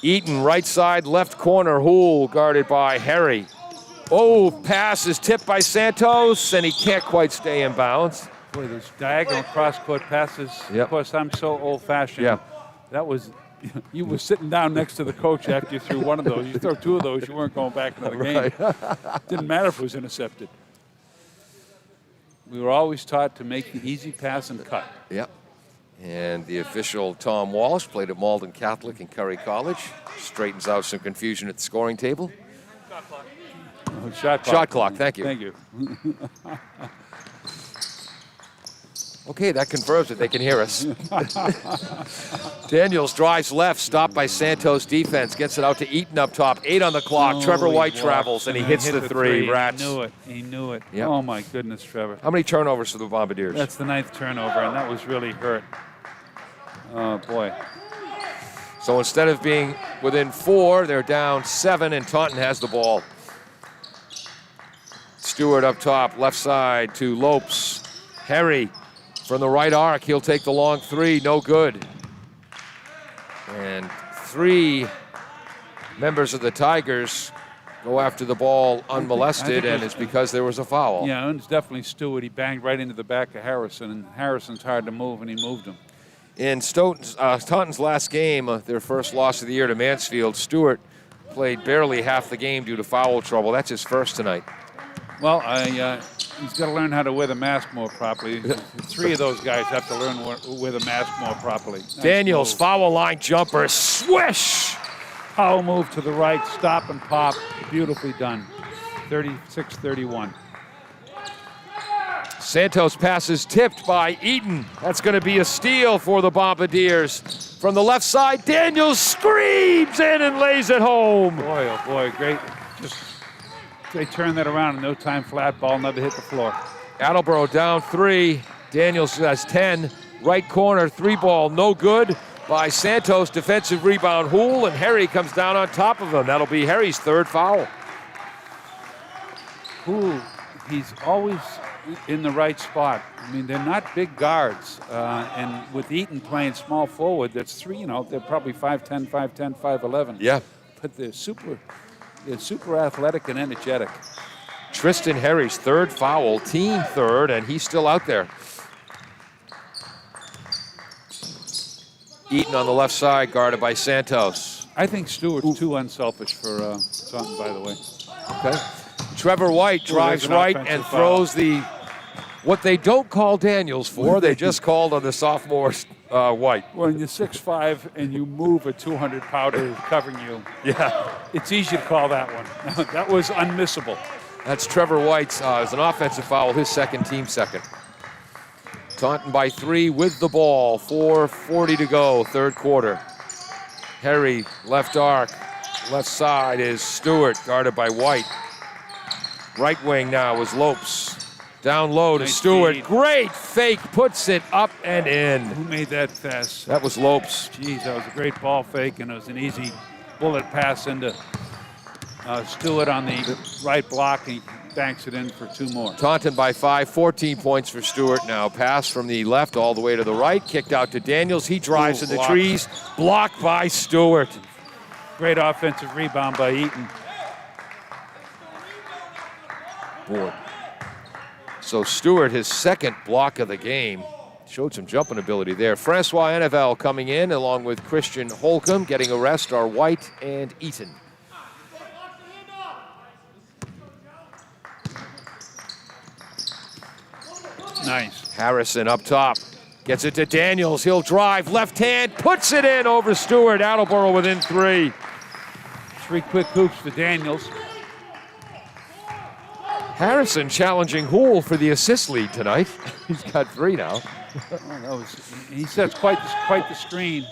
Eaton, right side, left corner. Houle, guarded by Harry. Oh, pass is tipped by Santos, and he can't quite stay in bounds. Boy, those diagonal cross-court passes. Yep. Of course, I'm so old-fashioned. Yeah. That was, you were sitting down next to the coach after you threw one of those. You throw 2 of those, you weren't going back into the game. Didn't matter if it was intercepted. We were always taught to make the easy pass and cut. Yep. And the official, Tom Walsh, played at Malden Catholic and Curry College. Straightens out some confusion at the scoring table. Oh, shot Shot clock, thank you. Thank you. Okay, that confirms it. They can hear us. Daniels drives left, stopped by Santos defense, gets it out to Eaton up top. 8 on the clock. Trevor he White walks travels, and he hits the three. Rats. He knew it. He knew it. Yep. Oh, my goodness, Trevor. How many turnovers for the Bombardiers? That's the 9th turnover, and that was really hurt. Oh, boy. So instead of being within 4, they're down 7, and Taunton has the ball. Stewart up top, left side to Lopes. Harry from the right arc. He'll take the long 3. No good. And 3 members of the Tigers go after the ball unmolested, and it's because there was a foul. Yeah, and it's definitely Stewart. He banged right into the back of Harrison, and Harrison's hard to move, and he moved him. In Taunton's last game, their first loss of the year to Mansfield, Stewart played barely half the game due to foul trouble. That's his first tonight. Well, he's got to learn how to wear the mask more properly. 3 of those guys have to learn to wear the mask more properly. Nice Daniels, move. foul line jumper, swish! Power move to the right, stop and pop. Beautifully done. 36-31. Santos passes tipped by Eaton. That's going to be a steal for the Bombardiers. From the left side, Daniels screams in and lays it home. Boy, oh boy, great. Just they turned that around in no time. Flat ball, never hit the floor. Attleboro down 3. Daniels has 10. Right corner, 3 ball, no good by Santos. Defensive rebound, Houle, and Harry comes down on top of him. That'll be Harry's 3rd foul. Houle, he's always in the right spot. I mean, they're not big guards. And with Eaton playing small forward, that's 3, they're probably 5'10", 5'10", 5'11". Yeah. But they're super athletic and energetic. Tristan Harry's 3rd foul, team 3rd, and he's still out there. Eaton on the left side, guarded by Santos. I think Stewart's too unselfish for Taunton, by the way. Okay. Trevor White drives there's an right offensive and throws what they don't call Daniels for, they just called on the sophomore White. When you're 6'5" and you move a 200-pounder covering you, Yeah. it's easy to call that one. That was unmissable. That's Trevor White's as an offensive foul, his second, team second. Taunton by 3 with the ball, 4:40 to go, 3rd quarter. Harry, left arc, left side is Stewart, guarded by White. Right wing now is Lopes. Down low to Nice Stewart. feed. Great fake, puts it up and in. Who made that pass? That was Lopes. Geez, that was a great ball fake, and it was an easy bullet pass into Stewart on the right block, and he banks it in for 2 more. Taunton by 5, 14 points for Stewart now. Pass from the left all the way to the right, kicked out to Daniels. He drives in the blocked. trees, blocked by Stewart. Great offensive rebound by Eaton. Boy. So Stewart, his 2nd block of the game, showed some jumping ability there. Francois Enevel coming in along with Christian Holcomb. Getting a rest are White and Eaton. Nice. Harrison up top. Gets it to Daniels. He'll drive. Left hand. Puts it in over Stewart. Attleboro within 3. 3 quick hoops for Daniels. Harrison challenging Houle for the assist lead tonight. He's got 3 now. He sets quite the screen.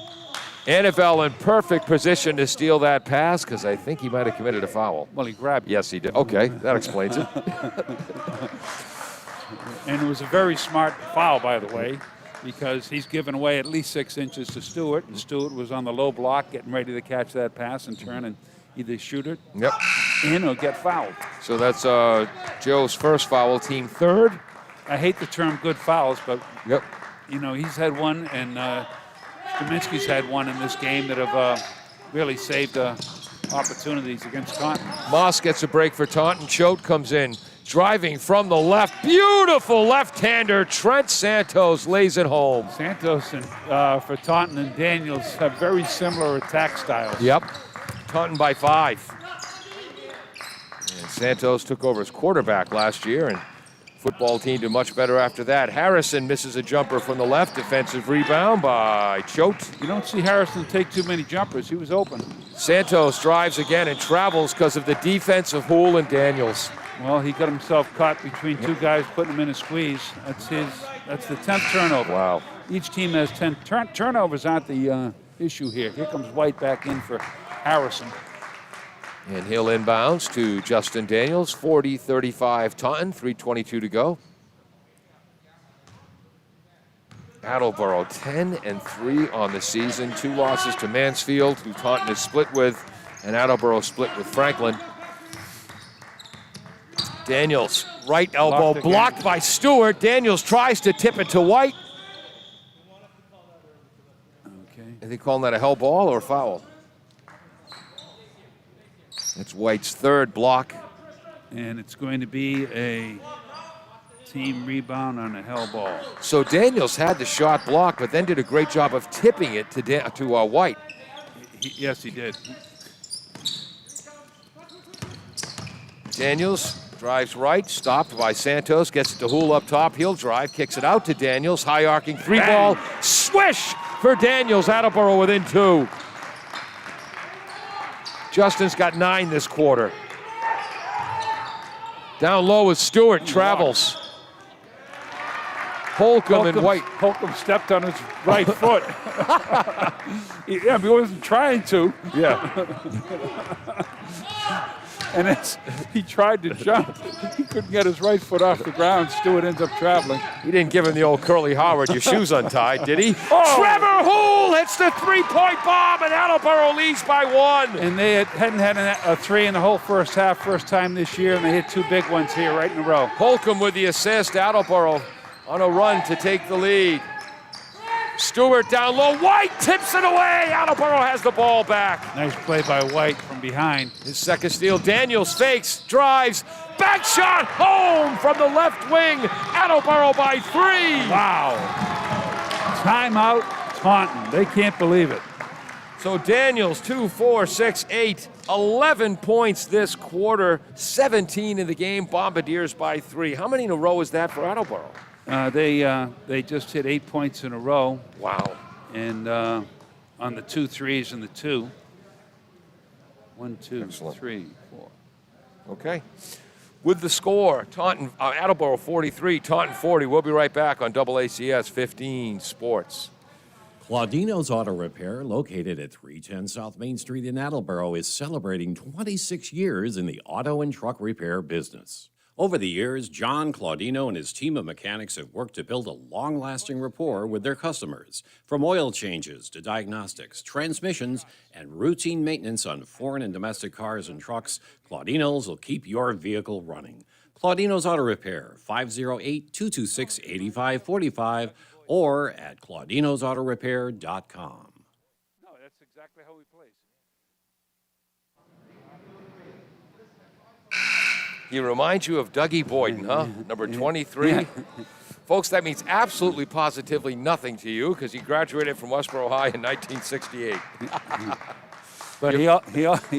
Annabelle in perfect position to steal that pass because I think he might have committed a foul. Well, he grabbed it. Yes, he did. Okay, that explains it. And it was a very smart foul, by the way, because he's given away at least 6 inches to Stewart, and Stewart was on the low block getting ready to catch that pass and turn and either shoot it in or get fouled. So that's Joe's first foul, team 3rd. I hate the term good fouls, but Yep. He's had one, and Kaminsky's had one in this game that have really saved opportunities against Taunton. Moss gets a break for Taunton. Choate comes in, driving from the left. Beautiful left-hander. Trent Santos lays it home. Santos and for Taunton and Daniels have very similar attack styles. Yep. Taunton by 5. And Santos took over as quarterback last year and Football team did much better after that. Harrison misses a jumper from the left. Defensive rebound by Choate. You don't see Harrison take too many jumpers. He was open. Santos drives again and travels because of the defense of Houle and Daniels. Well, he got himself caught between two guys, putting him in a squeeze. That's the 10th turnover. Wow. Each team has 10 turnovers. Aren't the issue here. Here comes White back in for Harrison. And he'll inbounds to Justin Daniels, 40-35 Taunton, 3:22 to go. Attleboro 10-3 on the season. 2 losses to Mansfield, who Taunton is split with, and Attleboro split with Franklin. Daniels, right elbow blocked by Stewart. Daniels tries to tip it to White. Okay. Are they calling that a hell ball or a foul? It's White's 3rd block. And it's going to be a team rebound on a hell ball. So Daniels had the shot blocked, but then did a great job of tipping it to White. Yes, he did. Daniels drives right, stopped by Santos, gets it to Houle up top. He'll drive, kicks it out to Daniels. High arcing 3-ball. Swish for Daniels. Attleboro within 2. Justin's got 9 this quarter. Down low is Stewart, travels. Holcomb and White. Holcomb stepped on his right foot. Yeah, he wasn't trying to. Yeah. And he tried to jump. He couldn't get his right foot off the ground. Stewart ends up traveling. He didn't give him the old Curly Howard, your shoes untied, did he? Oh. Trevor Houle hits the 3-point bomb, and Attleboro leads by 1. And they hadn't had a 3 in the whole first half, first time this year, and they hit 2 big ones here right in a row. Holcomb with the assist. Attleboro on a run to take the lead. Stewart down low. White tips it away. Attleboro has the ball back. Nice play by White from behind. His second steal. Daniels fakes, drives, back shot, home from the left wing. Attleboro by 3. Wow. Timeout, Taunton. They can't believe it. So Daniels, 2, 4, 6, 8, 11 points this quarter, 17 in the game. Bombardiers by 3. How many in a row is that for Attleboro? They just hit 8 points in a row. Wow. And on the 2 threes and the 2. 1, 2, Excellent. 3, 4. Okay. With the score, Taunton, Attleboro 43, Taunton 40. We'll be right back on AACS 15 Sports. Claudino's Auto Repair, located at 310 South Main Street in Attleboro, is celebrating 26 years in the auto and truck repair business. Over the years, John Claudino and his team of mechanics have worked to build a long-lasting rapport with their customers. From oil changes to diagnostics, transmissions, and routine maintenance on foreign and domestic cars and trucks, Claudino's will keep your vehicle running. Claudino's Auto Repair, 508-226-8545, or at claudinosautorepair.com. No, that's exactly how he plays. He reminds you of Dougie Boyden, huh? Number 23. Yeah. Folks, that means absolutely positively nothing to you because he graduated from Westboro High in 1968. But he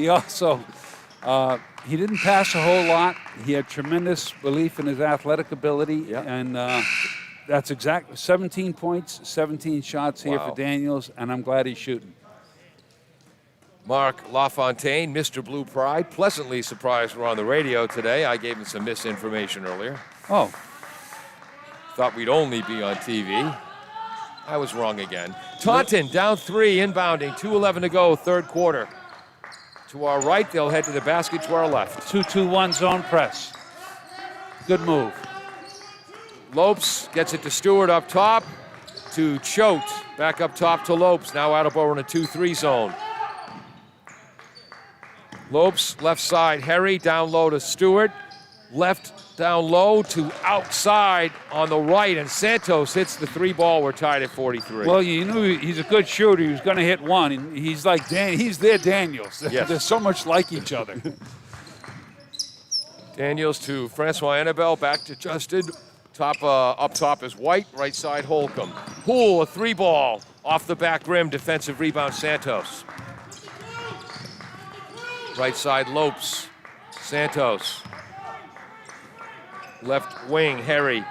also, he didn't pass a whole lot. He had tremendous belief in his athletic ability. Yep. And that's exactly 17 points, 17 shots here Wow. for Daniels, and I'm glad he's shooting. Mark LaFontaine, Mr. Blue Pride, pleasantly surprised we're on the radio today. I gave him some misinformation earlier. Oh, Thought we'd only be on TV. I was wrong again. Taunton down 3, inbounding, 2:11 to go, third quarter. To our right, they'll head to the basket. To our left. 2-2-1 zone press. Good move. Lopes gets it to Stewart up top, to Choate. Back up top to Lopes. Now Attleboro in a 2-3 zone. Lopes, left side, Harry, down low to Stewart. Left down low to outside on the right, and Santos hits the 3-ball. We're tied at 43. Well, you knew he's a good shooter. He was going to hit one. And he's like he's their Daniels. Yes. They're so much like each other. Daniels to Francois Annabelle, back to Justin. Up top is White, right side Holcomb. Houle, a 3-ball off the back rim, defensive rebound Santos. Right side Lopes, Santos. left wing, Harry.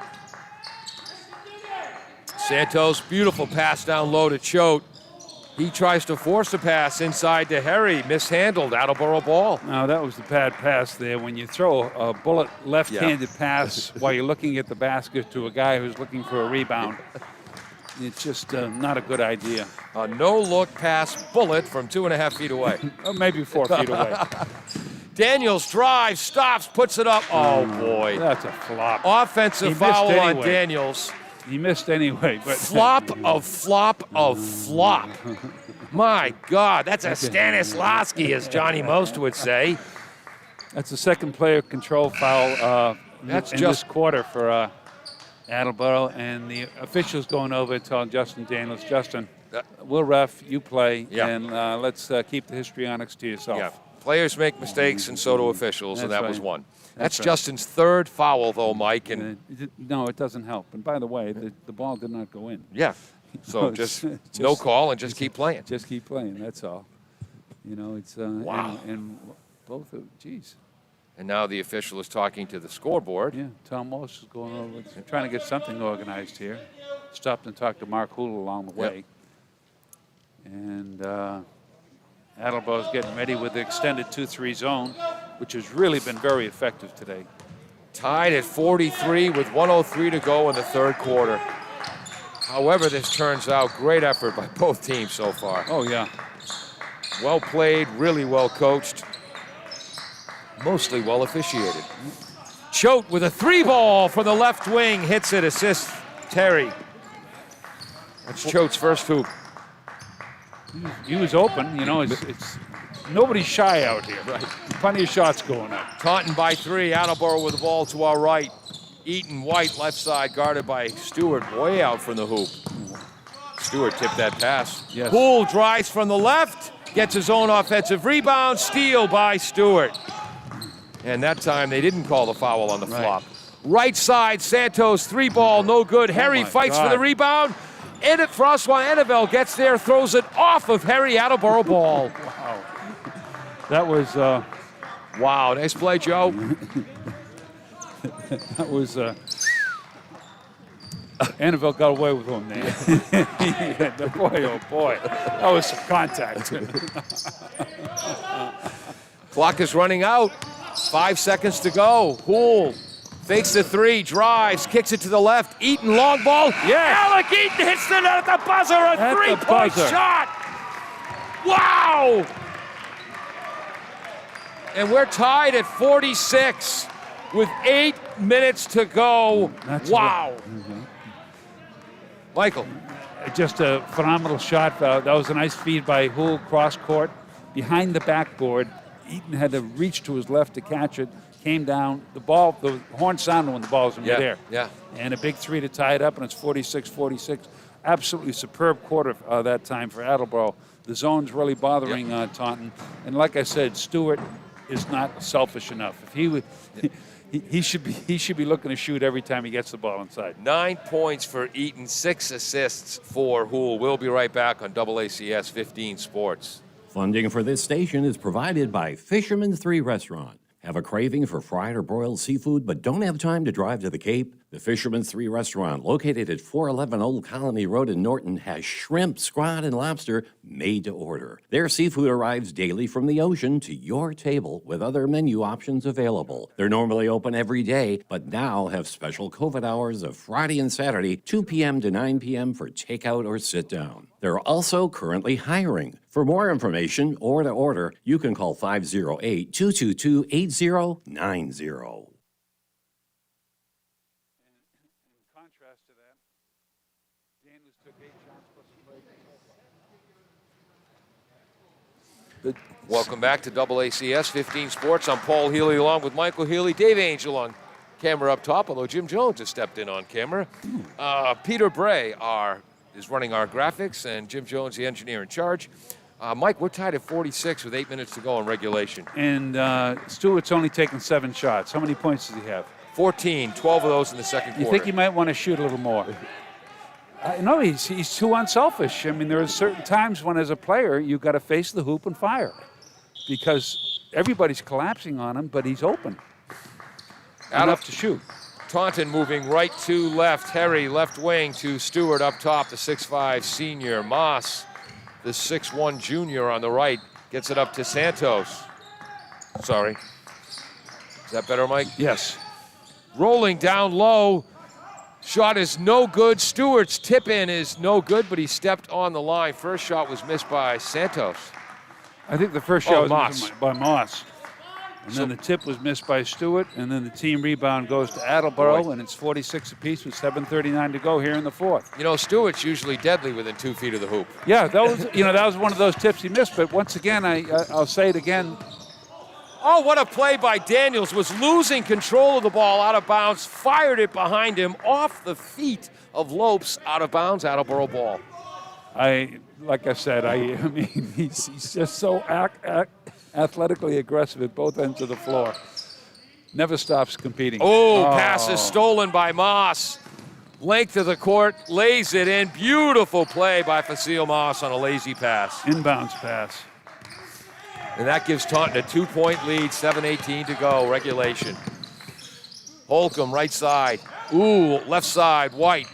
Santos, beautiful pass down low to Choate. He tries to force a pass inside to Harry, mishandled, Attleboro ball. Now, that was the bad pass there. When you throw a bullet left-handed pass while you're looking at the basket to a guy who's looking for a rebound, it's just not a good idea. A no-look pass bullet from 2.5 feet away. Or maybe 4 feet away. Daniels drives, stops, puts it up. Oh, boy. That's a flop. Offensive foul on anyway. Daniels. He missed anyway. But Flop of flop of flop. My God, that's a Stanislavski, as Johnny Most would say. That's the second player control foul That's in just this quarter for Attleboro, and the officials going over to Justin Daniels. Justin, we'll ref, you play, and let's keep the histrionics to yourself. Yeah. Players make mistakes, and so do officials, and That's that was right. one. That's That's right. Justin's third foul, though, Mike. And No, it doesn't help. And by the way, the ball did not go in. yeah, so just no call and just keep playing. Just keep playing. That's all. You know, it's Wow. And both of geez. And now the official is talking to the scoreboard. Yeah, Tom Walsh is going over, trying to get something organized here. Stopped and talked to Mark Hool along the way. And Attleboro's getting ready with the extended 2-3 zone, which has really been very effective today. Tied at 43 with 1:03 to go in the third quarter. However this turns out, great effort by both teams so far. Oh, yeah. Well played, really well coached, mostly well officiated. Choate with a 3-ball from the left wing, hits it, assists Terry. That's Choate's first hoop. He was open. You know, it's nobody's shy out here. Right. Plenty of shots going up. Taunton by 3, Attleboro with the ball to our right. Eaton White, left side, guarded by Stewart, way out from the hoop. Stewart tipped that pass. Yes. Poole drives from the left, gets his own offensive rebound, steal by Stewart. And that time they didn't call the foul on the flop. Right side, Santos, 3-ball, no good. Harry fights for the rebound. Francois Annabelle gets there, throws it off of Harry, Attleboro ball. Wow. That was Wow, nice play, Joe. that was Annabelle got away with one there. Boy, oh boy, that was some contact. Clock is running out. 5 seconds to go. Poole fakes the 3, drives, kicks it to the left. Eaton, long ball. Yes. Alec Eaton hits it at the buzzer. A At the three-point buzzer. shot. Wow. And we're tied at 46 with 8 minutes to go. That's wow. Michael. Just a phenomenal shot. That was a nice feed by Hool, cross court, behind the backboard. Eaton had to reach to his left to catch it. Came down. The horn sounded when the ball was in midair. Yeah. And a big 3 to tie it up, and it's 46-46. Absolutely superb quarter that time for Attleboro. The zone's really bothering Taunton. And like I said, Stewart is not selfish enough. If he would, he should be looking to shoot every time he gets the ball inside. 9 points for Eaton, 6 assists for Hool. We'll be right back on AACS 15 Sports. Funding for this station is provided by Fisherman 3 Restaurant. Have a craving for fried or broiled seafood but don't have time to drive to the Cape? The Fisherman 3 Restaurant, located at 411 Old Colony Road in Norton, has shrimp, squid, and lobster made to order. Their seafood arrives daily from the ocean to your table with other menu options available. They're normally open every day, but now have special COVID hours of Friday and Saturday, 2 p.m. to 9 p.m. for takeout or sit down. They're also currently hiring. For more information or to order, you can call 508-222-8090. Contrast to that, Daniels took 8 shots plus a break. Welcome back to AACS 15 Sports. I'm Paul Healy along with Michael Healy, Dave Angel on camera up top, although Jim Jones has stepped in on camera. Peter Bray is running our graphics, and Jim Jones, the engineer in charge. Mike, we're tied at 46 with 8 minutes to go in regulation. And Stewart's only taken 7 shots. How many points does he have? 14, 12 of those in the second quarter. You think he might want to shoot a little more? No, he's too unselfish. I mean, there are certain times when, as a player, you've got to face the hoop and fire because everybody's collapsing on him, but he's open enough to shoot. Taunton moving right to left. Harry, left wing to Stewart up top, the 6'5 senior. Moss, the 6'1 junior on the right, gets it up to Santos. Sorry. Is that better, Mike? Yes. Rolling down low. Shot is no good. Stewart's tip in is no good, but he stepped on the line. First shot was missed by Santos. I think the first shot was Moss. missed by Moss. And then the tip was missed by Stewart, and then the team rebound goes to Attleboro, and it's 46 apiece with 7:39 to go here in the fourth. You know, Stewart's usually deadly within 2 feet of the hoop. Yeah, that was one of those tips he missed. But once again, I'll say it again. Oh, what a play by Daniels. Was losing control of the ball out of bounds, fired it behind him off the feet of Lopes, out of bounds, Attleboro ball. Like I said, I mean, he's just so athletically aggressive at both ends of the floor. Never stops competing. Oh, pass is stolen by Moss. Length of the court, lays it in. Beautiful play by Facile Moss on a lazy pass. Inbounds pass. And that gives Taunton a 2-point lead, 7:18 to go, regulation. Holcomb, right side. Ooh, left side, White.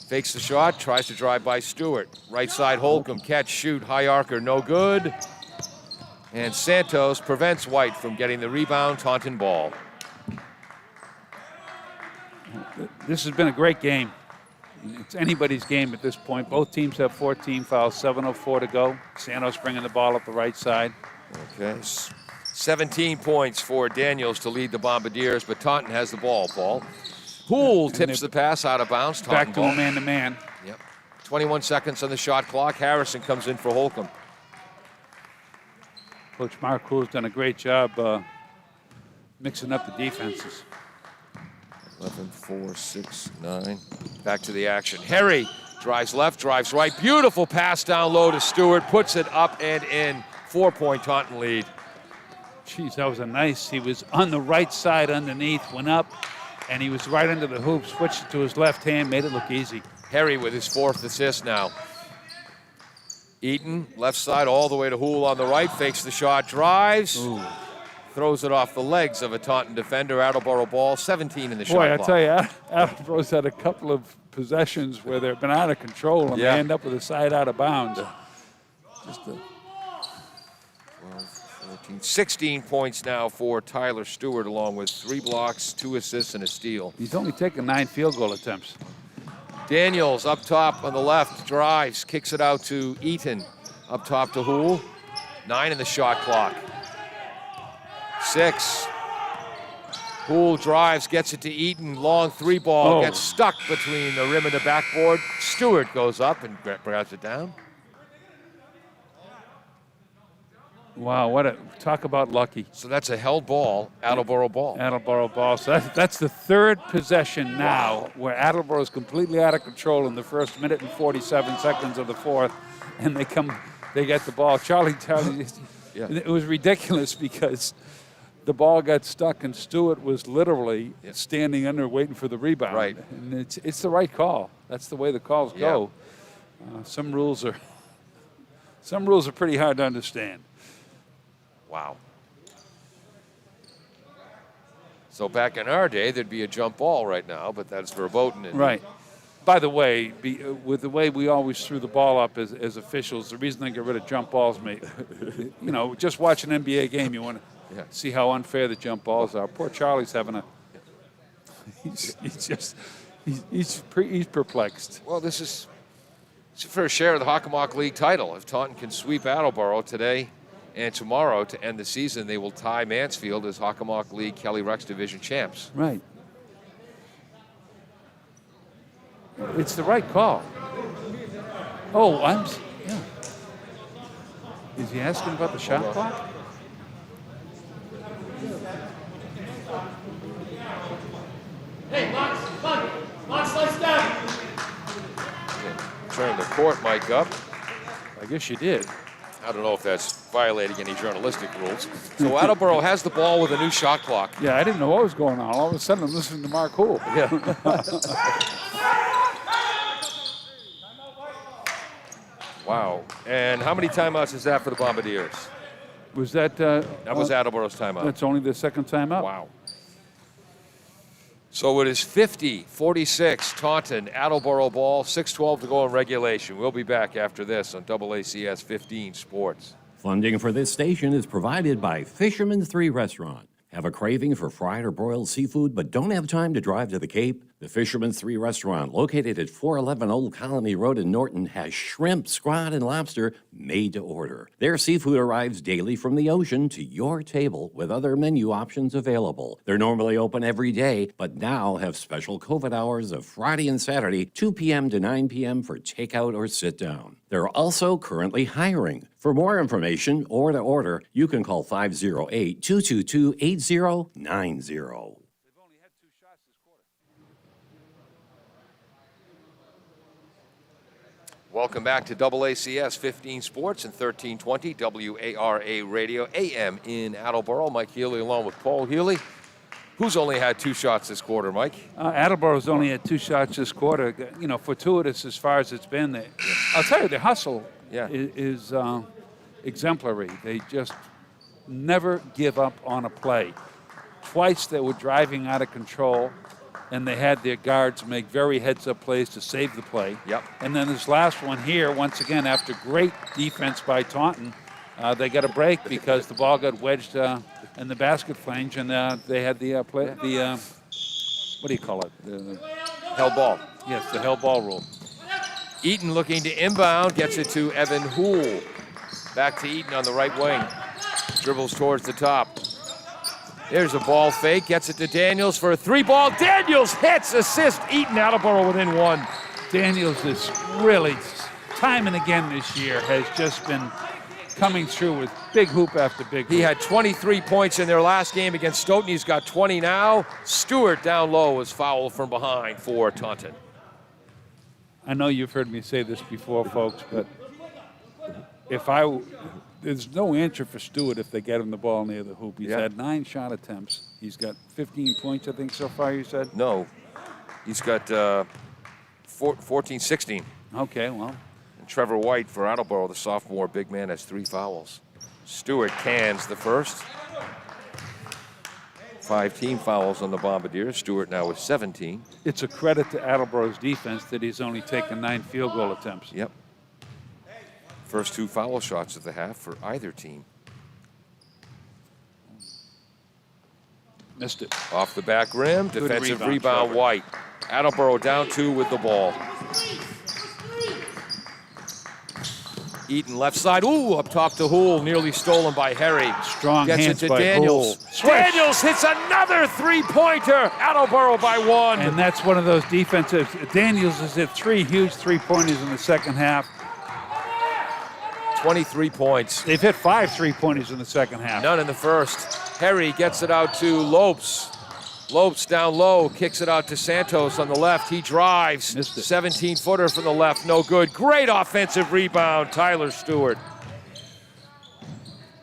Fakes the shot, tries to drive by Stewart. Right side, Holcomb, catch, shoot, high arcer, no good. And Santos prevents White from getting the rebound, Taunton ball. This has been a great game. It's anybody's game at this point. Both teams have 14 fouls, 7:04 to go. Santos bringing the ball up the right side. Okay, 17 points for Daniels to lead the Bombardiers, but Taunton has the ball, Paul. Poole tips the pass out of bounds. Taunton Back to ball. a man-to-man. Yep. 21 seconds on the shot clock. Harrison comes in for Holcomb. Coach Mark Crew's done a great job mixing up the defenses. 11, 4, 6, 9. Back to the action. Harry drives left, drives right. Beautiful pass down low to Stewart. Puts it up and in. 4-point Taunton lead. Jeez, that was a nice. He was on the right side underneath, went up, and he was right under the hoop, switched it to his left hand, made it look easy. Harry with his 4th assist now. Eaton, left side all the way to Hoole on the right. Fakes the shot, drives. Ooh. Throws it off the legs of a Taunton defender. Attleboro ball, 17 in the shot Boy, I clock. tell you, Attleboro's had a couple of possessions where they've been out of control and they end up with a side out of bounds. Just a 14, 16 points now for Tyler Stewart, along with 3 blocks, 2 assists, and a steal. He's only taken 9 field goal attempts. Daniels up top on the left, drives, kicks it out to Eaton. Up top to Hoole. 9 in the shot clock. 6. Hoole drives, gets it to Eaton. Long 3 ball, gets stuck between the rim and the backboard. Stewart goes up and grabs it down. Wow, talk about lucky. So that's a held ball, Attleboro ball. Attleboro ball. So that's the 3rd possession now where Attleboro is completely out of control in the first minute and 47 seconds of the 4th, and they get the ball. Charlie, Yeah. It was ridiculous because the ball got stuck and Stewart was literally standing under waiting for the rebound. Right. And it's the right call. That's the way the calls go. Some rules are pretty hard to understand. Wow. So back in our day, there'd be a jump ball right now, but that's verboten. Right. By the way, with the way we always threw the ball up as officials, the reason they get rid of jump balls, mate, just watch an NBA game, you want to see how unfair the jump balls are. Poor Charlie's having he's perplexed. Well, this is the first share of the Hockomock League title. If Taunton can sweep Attleboro today and tomorrow to end the season, they will tie Mansfield as Hockomock League Kelly Rex Division champs. Right. It's the right call. Oh, yeah. Is he asking about the shot clock? Hey, Mox, slice down. Turn the court mic up. I guess you did. I don't know if that's violating any journalistic rules. So Attleboro has the ball with a new shot clock. Yeah, I didn't know what was going on. All of a sudden, I'm listening to Mark Hoole. Yeah. Wow. And how many timeouts is that for the Bombardiers? Was that? That was Attleboro's timeout. That's only the second timeout. Wow. So it is 50-46, Taunton, Attleboro ball, 6:12 to go in regulation. We'll be back after this on AACS 15 Sports. Funding for this station is provided by Fisherman's 3 Restaurant. Have a craving for fried or broiled seafood but don't have time to drive to the Cape? The Fisherman's 3 Restaurant, located at 411 Old Colony Road in Norton, has shrimp, scrod, and lobster made to order. Their seafood arrives daily from the ocean to your table with other menu options available. They're normally open every day, but now have special COVID hours of Friday and Saturday, 2 p.m. to 9 p.m. for takeout or sit down. They're also currently hiring. For more information or to order, you can call 508-222-8090. Welcome back to AACS 15 Sports and 1320 WARA Radio AM in Attleboro. Mike Healy along with Paul Healy. Who's only had 2 shots this quarter, Mike? Attleboro's only had 2 shots this quarter. You know, fortuitous as far as it's been. I'll tell you, the hustle is exemplary. They just never give up on a play. Twice they were driving out of control, and they had their guards make very heads-up plays to save the play. Yep. And then this last one here, once again, after great defense by Taunton, they got a break because the ball got wedged in the basket flange, and they had the what do you call it? The held ball. Yes, the held ball rule. Eaton looking to inbound, gets it to Evan Houle. Back to Eaton on the right wing. Dribbles towards the top. There's a ball fake, gets it to Daniels for a 3-ball. Daniels hits, assist, Eaton, Attleboro within 1. Daniels is really, time and again this year, has just been coming through with big hoop after big hoop. He had 23 points in their last game against Stoughton. He's got 20 now. Stewart down low was fouled from behind for Taunton. I know you've heard me say this before, folks, but there's no answer for Stewart if they get him the ball near the hoop. He's had 9 shot attempts. He's got 15 points, I think, so far, you said? No. He's got 14, 16. Okay, well. And Trevor White for Attleboro, the sophomore big man, has 3 fouls. Stewart cans the first. 5 team fouls on the Bombardiers. Stewart now with 17. It's a credit to Attleboro's defense that he's only taken 9 field goal attempts. Yep. First 2 foul shots of the half for either team. Missed it. Off the back rim, Good defensive rebound Trevor. White. Attleboro down 2 with the ball. Eaton left side, up top to Houle, nearly stolen by Harry. Strong Gets hands it to by Daniels. Houle. Daniels hits another 3-pointer. Attleboro by 1. And that's one of those defensive. Daniels has hit 3 huge 3-pointers in the second half. 23 points. They've hit 5 3-pointers in the second half. None in the first. Harry gets it out to Lopes. Lopes down low, kicks it out to Santos on the left. He drives. 17-footer from the left, no good. Great offensive rebound, Tyler Stewart.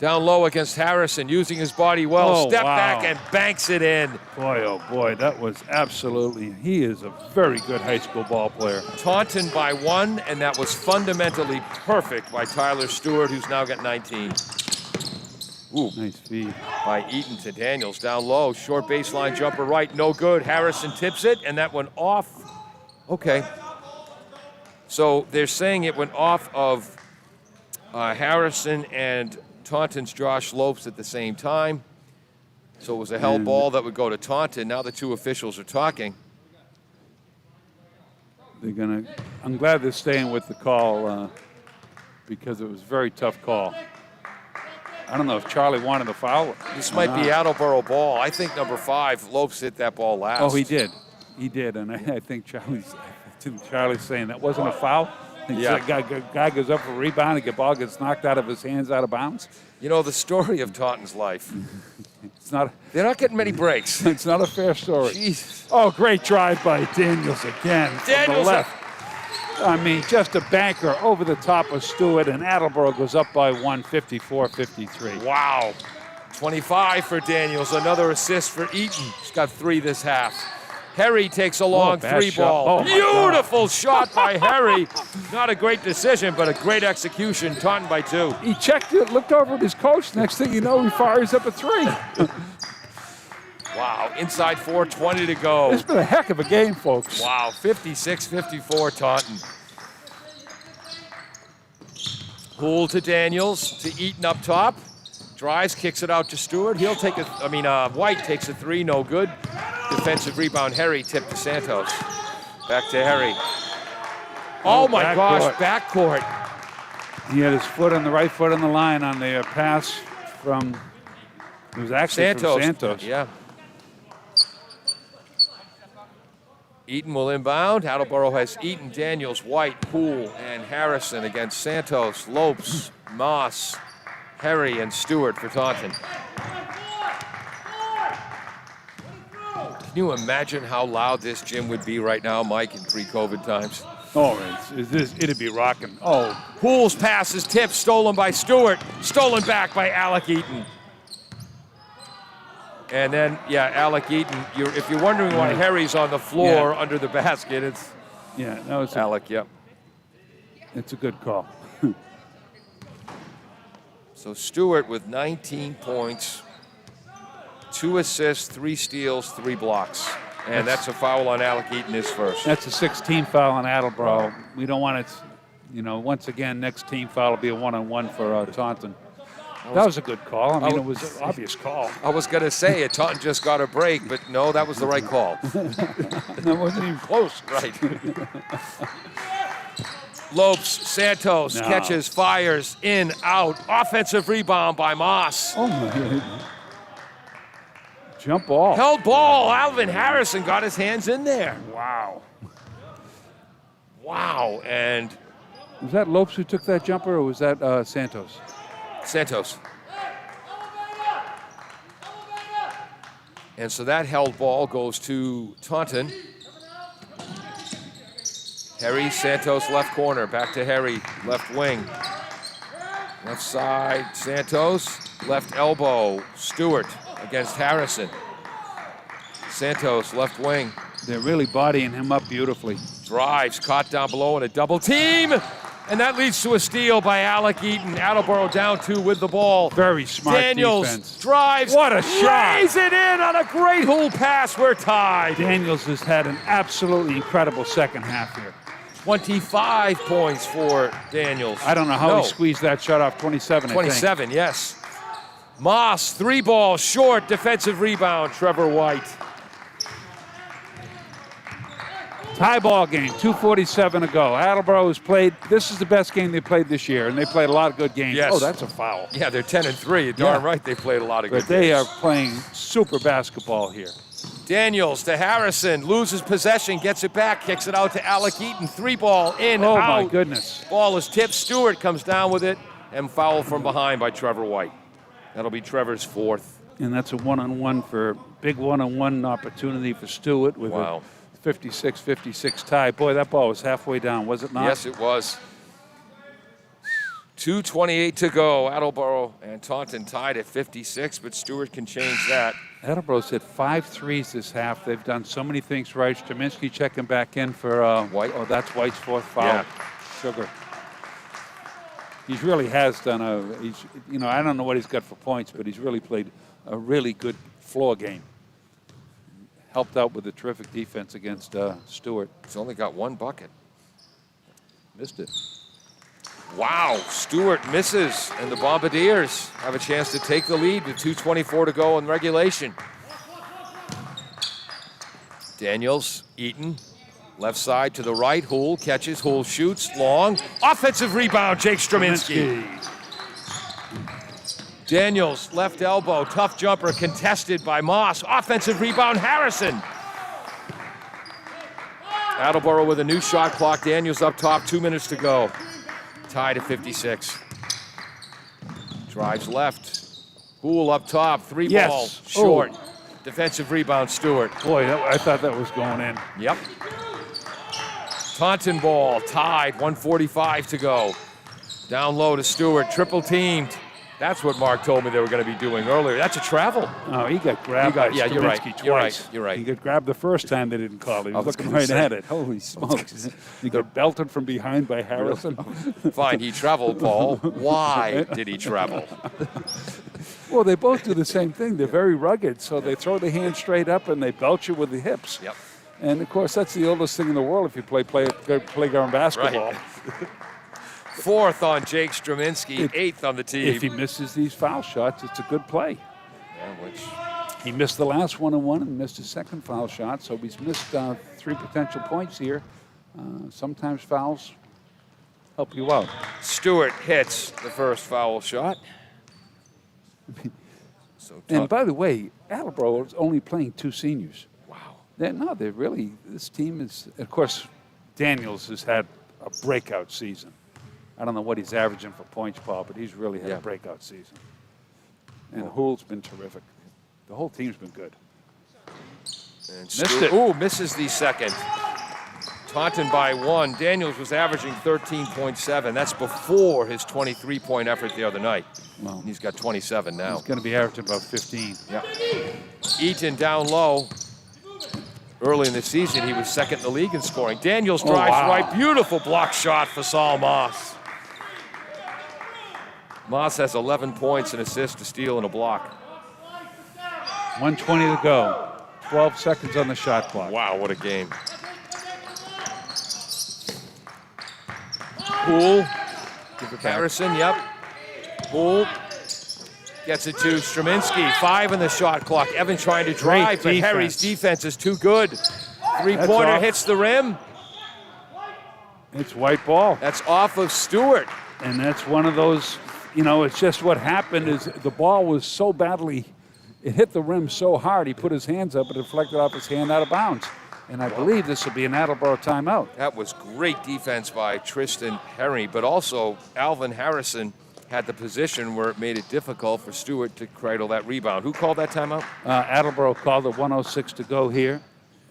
Down low against Harrison, using his body well. Step back and banks it in. Boy, oh boy, that was absolutely, he is a very good high school ball player. Taunton by 1, and that was fundamentally perfect by Tyler Stewart, who's now got 19. Ooh. Nice feed. By Eaton to Daniels, down low, short baseline jumper right, no good. Harrison tips it, and that went off. Okay. So they're saying it went off of Harrison and Taunton's Josh Lopes at the same time. So it was a held ball that would go to Taunton. Now the 2 officials are talking. I'm glad they're staying with the call because it was a very tough call. I don't know if Charlie wanted to foul. This might be Attleboro ball. I think number 5, Lopes hit that ball last. Oh, he did. He did, and I think Charlie's saying that wasn't a foul. Yeah. Guy goes up for a rebound, and the ball gets knocked out of his hands out of bounds. You know, the story of Taunton's life. They're not getting many breaks. It's not a fair story. Jesus. Oh, great drive by Daniels again from the left. I mean, just a banker over the top of Stewart, and Attleboro goes up by 1, 54-53. Wow. 25 for Daniels, another assist for Eaton. He's got 3 this half. Harry takes a long 3-ball. Beautiful shot by Harry. Not a great decision, but a great execution. Taunton by 2. He checked it, looked over at his coach. Next thing you know, he fires up a 3. Wow, inside 4:20 to go. It's been a heck of a game, folks. Wow, 56-54 Taunton. Poole to Daniels, to Eaton up top. Drives, kicks it out to Stewart. He'll take White takes a three, no good. Defensive rebound, Harry tipped to Santos. Back to Harry. Oh my gosh, backcourt. He had his foot on the right foot on the line on the pass from, it was actually from Santos. Yeah. Eaton will inbound. Attleboro has Eaton, Daniels, White, Poole, and Harrison against Santos, Lopes, Moss, Harry, and Stewart for Taunton. Can you imagine how loud this gym would be right now, Mike, in pre-COVID times? Oh, it'd be rocking. Oh. Poole's pass is tipped, stolen by Stewart, stolen back by Alec Eaton. And then, yeah, Alec Eaton, if you're wondering why Harry's on the floor under the basket, it's Alec, yep. It's a good call. So Stewart with 19 points, 2 assists, 3 steals, 3 blocks. And that's a foul on Alec Eaton, his first. That's a 16 foul on Attleboro. We don't want it, once again, next team foul will be a one-on-one for Taunton. That was a good call. I mean, it was an obvious call. I was going to say it. Taunton just got a break, but no, that was the right call. That wasn't even close. Right. Lopes, Santos catches, fires, in, out. Offensive rebound by Moss. Oh, my God. Jump ball. Held ball. Alvin Harrison got his hands in there. Wow. Wow. And was that Lopes who took that jumper, or was that Santos? Santos. And so that held ball goes to Taunton. Harry, Santos, left corner. Back to Harry, left wing. Left side, Santos. Left elbow, Stewart against Harrison. Santos, left wing. They're really bodying him up beautifully. Drives, caught down below in a double team. And that leads to a steal by Alec Eaton. Attleboro down 2 with the ball. Very smart Daniels defense. drives. What a shot. Lays it in on a great Poole pass. We're tied. Daniels has had an absolutely incredible second half here. 25 points for Daniels. I don't know how he squeezed that shot off. 27, 27, yes. Moss, 3 ball, short, defensive rebound, Trevor White. Tie ball game, 2:47 to go. Attleboro has played, this is the best game they played this year, and they played a lot of good games. Yes. Oh, that's a foul. Yeah, they're 10-3. You're darn right they played a lot of good games. But they games. are playing super basketball here. Daniels to Harrison, loses possession, gets it back, kicks it out to Alec Eaton. 3 ball, in, out. Oh, my goodness. Ball is tipped. Stewart comes down with it, and foul from behind by Trevor White. That'll be Trevor's 4th. And that's a one-on-one big one-on-one opportunity for Stewart with a 56-56 tie. Boy, that ball was halfway down, was it not? Yes, it was. 2:28 to go. Attleboro and Taunton tied at 56, but Stewart can change that. Attleboro's hit 5 threes this half. They've done so many things right. Straminsky checking back in for White. Oh, that's White's 4th foul. Yeah. Sugar. He really has done I don't know what he's got for points, but he's really played a really good floor game. Helped out with a terrific defense against Stewart. He's only got 1 bucket. Missed it. Wow, Stewart misses, and the Bombardiers have a chance to take the lead with 2:24 to go in regulation. Daniels, Eaton, left side to the right. Houle catches, Houle shoots, long. Offensive rebound, Jake Straminsky. Daniels, left elbow, tough jumper, contested by Moss. Offensive rebound, Harrison. Attleboro with a new shot clock. Daniels up top, 2 minutes to go. Tied at 56. Drives left. Houle up top, 3 ball, short. Oh. Defensive rebound, Stewart. Boy, I thought that was going in. Yep. Taunton ball, tied, 1:45 to go. Down low to Stewart, triple teamed. That's what Mark told me they were going to be doing earlier. That's a travel. Oh, he got grabbed by you're right. Straminsky You're twice. right. You're right. He got grabbed the first time they didn't call it. He was looking right at it. Holy smokes. He got belted from behind by Harrison. Fine, he traveled, Paul. Why did he travel? Well, they both do the same thing. They're very rugged, so they throw the hand straight up and they belch you with the hips. Yep. And, of course, that's the oldest thing in the world if you play playground basketball. Right. 4th on Jake Strominski, 8th on the team. If he misses these foul shots, it's a good play. Yeah, which He missed the last 1-on-1 and missed his second foul shot, so he's missed 3 potential points here. Sometimes fouls help you out. Stewart hits the first foul shot. So And by the way, Attleboro is only playing 2 seniors. wow. They're really, this team is, of course, Daniels has had a breakout season. I don't know what he's averaging for points, Paul, but he's really had a breakout season. And Hoole's been terrific. The whole team's been good. And Missed it. Ooh, misses the second. Taunton by 1. Daniels was averaging 13.7. That's before his 23-point effort the other night. Well, He's got 27 now. he's going to be averaging about 15. Yeah. Eaton down low. Early in the season, he was 2nd in the league in scoring. Daniels drives right. Beautiful block shot for Saul Moss. Moss has 11 points, an assist, a steal, and a block. 1:20 to go. 12 seconds on the shot clock. Wow, what a game. Poole. Harrison, yep. Poole gets it to Strominski. 5 on the shot clock. Evan trying to drive, but Harry's defense is too good. 3-pointer hits the rim. It's white ball. That's off of Stewart. And that's one of those, it's just what happened is the ball was so badly, it hit the rim so hard, he put his hands up and it deflected off his hand out of bounds. And I believe this will be an Attleboro timeout. That was great defense by Tristan Henry, but also Alvin Harrison had the position where it made it difficult for Stewart to cradle that rebound. Who called that timeout? Attleboro called it 1:06 to go here.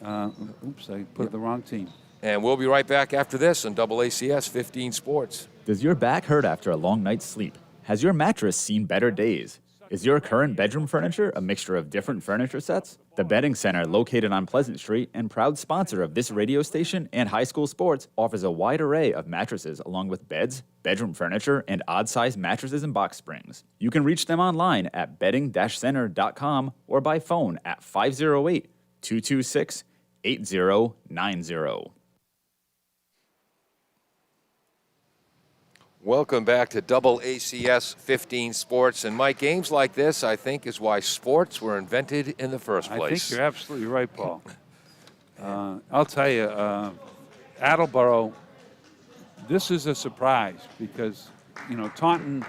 Oops, I put the wrong team. And we'll be right back after this on AACS 15 Sports. Does your back hurt after a long night's sleep? Has your mattress seen better days? Is your current bedroom furniture a mixture of different furniture sets? The Bedding Center, located on Pleasant Street and proud sponsor of this radio station and high school sports, offers a wide array of mattresses along with beds, bedroom furniture, and odd-sized mattresses and box springs. You can reach them online at bedding-center.com or by phone at 508-226-8090. Welcome back to AACS 15 Sports. And Mike, games like this, I think, is why sports were invented in the first place. I think you're absolutely right, Paul. I'll tell you, Attleboro, this is a surprise because, Taunton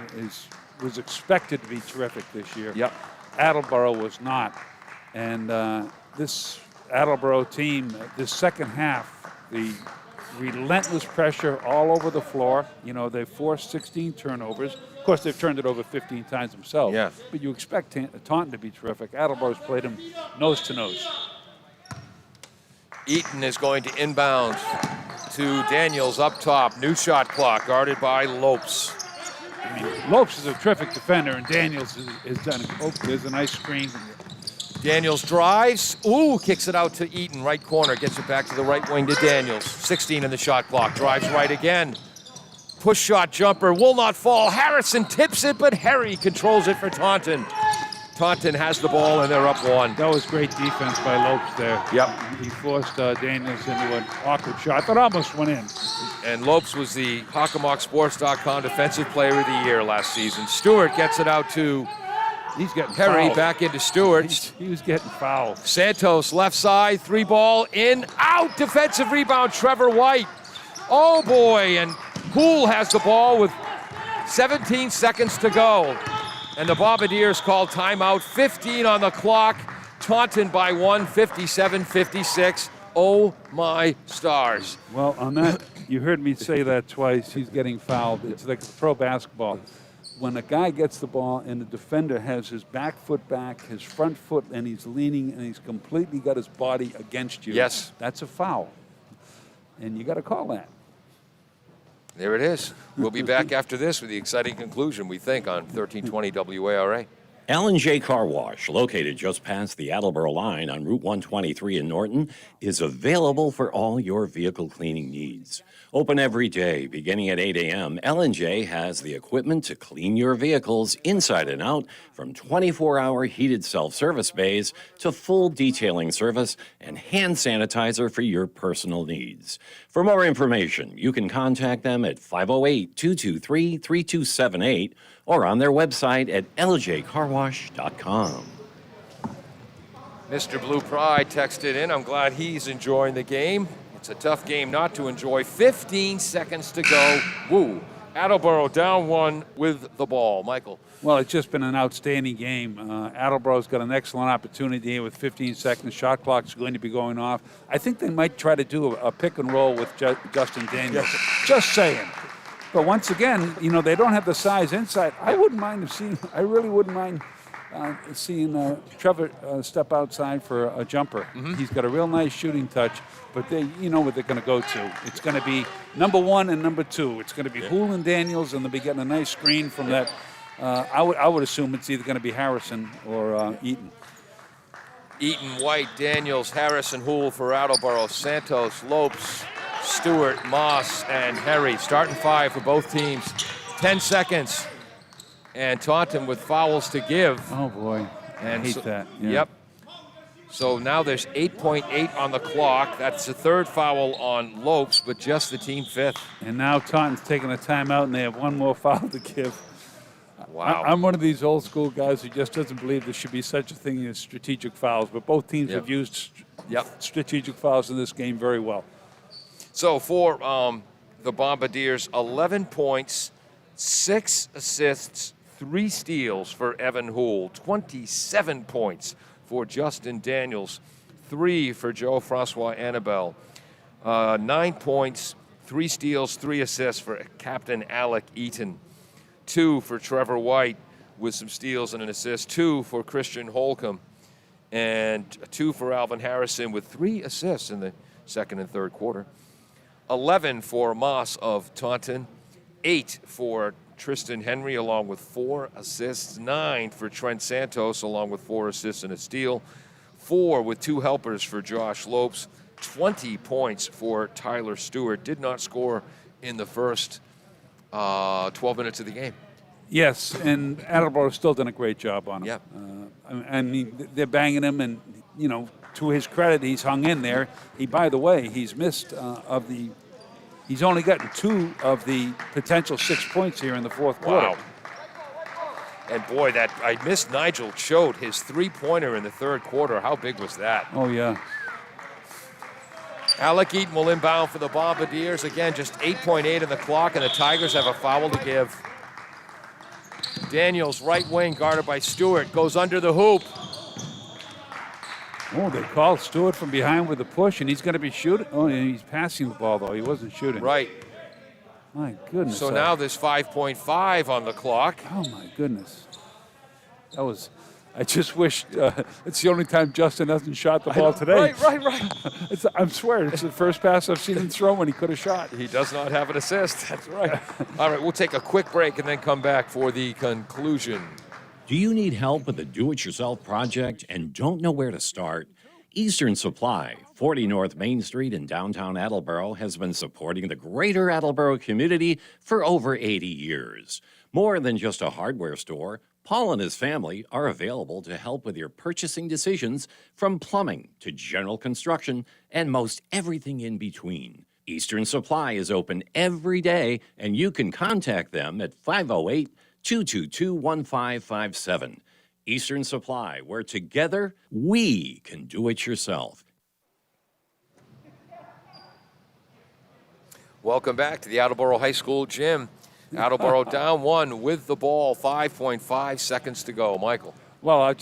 was expected to be terrific this year. Yep. Attleboro was not. And this Attleboro team, this second half, the relentless pressure all over the floor. They forced 16 turnovers. Of course, they've turned it over 15 times themselves. Yeah. But you expect Taunton to be terrific. Attleboro's played them nose to nose. Eaton is going to inbound to Daniels up top. New shot clock, guarded by Lopes. Lopes is a terrific defender, and Daniels has done it. Oh, there's a nice screen. Daniels drives. Ooh, kicks it out to Eaton, right corner. Gets it back to the right wing to Daniels. 16 in the shot clock. Drives right again. Push shot jumper will not fall. Harrison tips it, but Harry controls it for Taunton. Taunton has the ball, and they're up 1. That was great defense by Lopes there. Yep. He forced Daniels into an awkward shot that almost went in. And Lopes was the HockomockSports.com Defensive Player of the Year last season. Stewart gets it out to He's getting Perry, fouled. back into Stewart. He was getting fouled. Santos, left side, 3 ball, in, out, defensive rebound, Trevor White. Oh boy, and Poole has the ball with 17 seconds to go. And the Bombardiers call timeout, 15 on the clock. Taunton by 1, 57-56. Oh my stars. Well, on that, you heard me say that twice. He's getting fouled. It's like pro basketball. When a guy gets the ball and the defender has his back foot back, his front foot, and he's leaning and he's completely got his body against you. Yes. That's a foul. And you got to call that. There it is. We'll be back after this with the exciting conclusion, we think, on 1320 WARA. L&J Car Wash, located just past the Attleboro line on Route 123 in Norton, is available for all your vehicle cleaning needs. Open every day, beginning at 8 a.m., L&J has the equipment to clean your vehicles inside and out, from 24-hour heated self-service bays to full detailing service and hand sanitizer for your personal needs. For more information, you can contact them at 508-223-3278 or on their website at ljcarwash.com. Mr. Blue Pride texted in. I'm glad he's enjoying the game. It's a tough game not to enjoy. 15 seconds to go. Woo. Attleboro down 1 with the ball. Michael. Well, it's just been an outstanding game. Attleboro's got an excellent opportunity here with 15 seconds. Shot clock's going to be going off. I think they might try to do a pick and roll with Justin Daniels. Just saying. But once again, they don't have the size inside. I really wouldn't mind seeing Trevor step outside for a jumper. Mm-hmm. He's got a real nice shooting touch, but you know what they're going to go to. It's going to be number 1 and number 2. It's going to be Hool and Daniels, and they'll be getting a nice screen from that. I would assume it's either going to be Harrison or Eaton. Eaton, White, Daniels, Harrison, Hool for Attleboro, Santos, Lopes, Stewart, Moss, and Harry. Starting 5 for both teams. 10 seconds. And Taunton with fouls to give. Oh, boy. And I hate that. Yeah. Yep. So now there's 8.8 on the clock. That's the 3rd foul on Lopes, but just the team 5th. And now Taunton's taking a timeout, and they have one more foul to give. Wow. I'm one of these old school guys who just doesn't believe there should be such a thing as strategic fouls, but both teams have used strategic fouls in this game very well. So for the Bombardiers, 11 points, 6 assists, 3 steals for Evan Hool, 27 points for Justin Daniels, 3 for Joe Francois Annabelle, 9 points, 3 steals, 3 assists for Captain Alec Eaton, 2 for Trevor White with some steals and an assist, 2 for Christian Holcomb, and 2 for Alvin Harrison with 3 assists in the second and third quarter. 11 for Moss of Taunton, 8 for Tristan Henry along with 4 assists, 9 for Trent Santos along with 4 assists and a steal, 4 with 2 helpers for Josh Lopes, 20 points for Tyler Stewart. Did not score in the first 12 minutes of the game. Yes, and Attleboro's still done a great job on him. Yeah. I mean, they're banging him, and, to his credit, he's hung in there. By the way, he's missed he's only gotten 2 of the potential 6 points here in the fourth quarter. Wow. And boy, I missed Nigel Choate, his 3-pointer in the third quarter. How big was that? Oh, yeah. Alec Eaton will inbound for the Bombardiers. Again, just 8.8 on the clock, and the Tigers have a foul to give. Daniels, right wing, guarded by Stewart, goes under the hoop. Oh, they called Stewart from behind with a push, and he's going to be shooting. Oh, and he's passing the ball, though. He wasn't shooting. Right. My goodness. So now there's 5.5 on the clock. Oh, my goodness. I just wish it's the only time Justin hasn't shot the ball today. Right. I'm swearing, it's the first pass I've seen him throw when he could have shot. He does not have an assist. That's right. All right, we'll take a quick break and then come back for the conclusion. Do you need help with a do-it-yourself project and don't know where to start? Eastern Supply, 40 North Main Street in downtown Attleboro, has been supporting the greater Attleboro community for over 80 years. More than just a hardware store, Paul and his family are available to help with your purchasing decisions, from plumbing to general construction and most everything in between. Eastern Supply is open every day, and you can contact them at 508-222-1557. Eastern Supply, where together we can do it yourself. Welcome back to the Attleboro High School gym. Attleboro down 1 with the ball, 5.5 seconds to go. Michael. Well,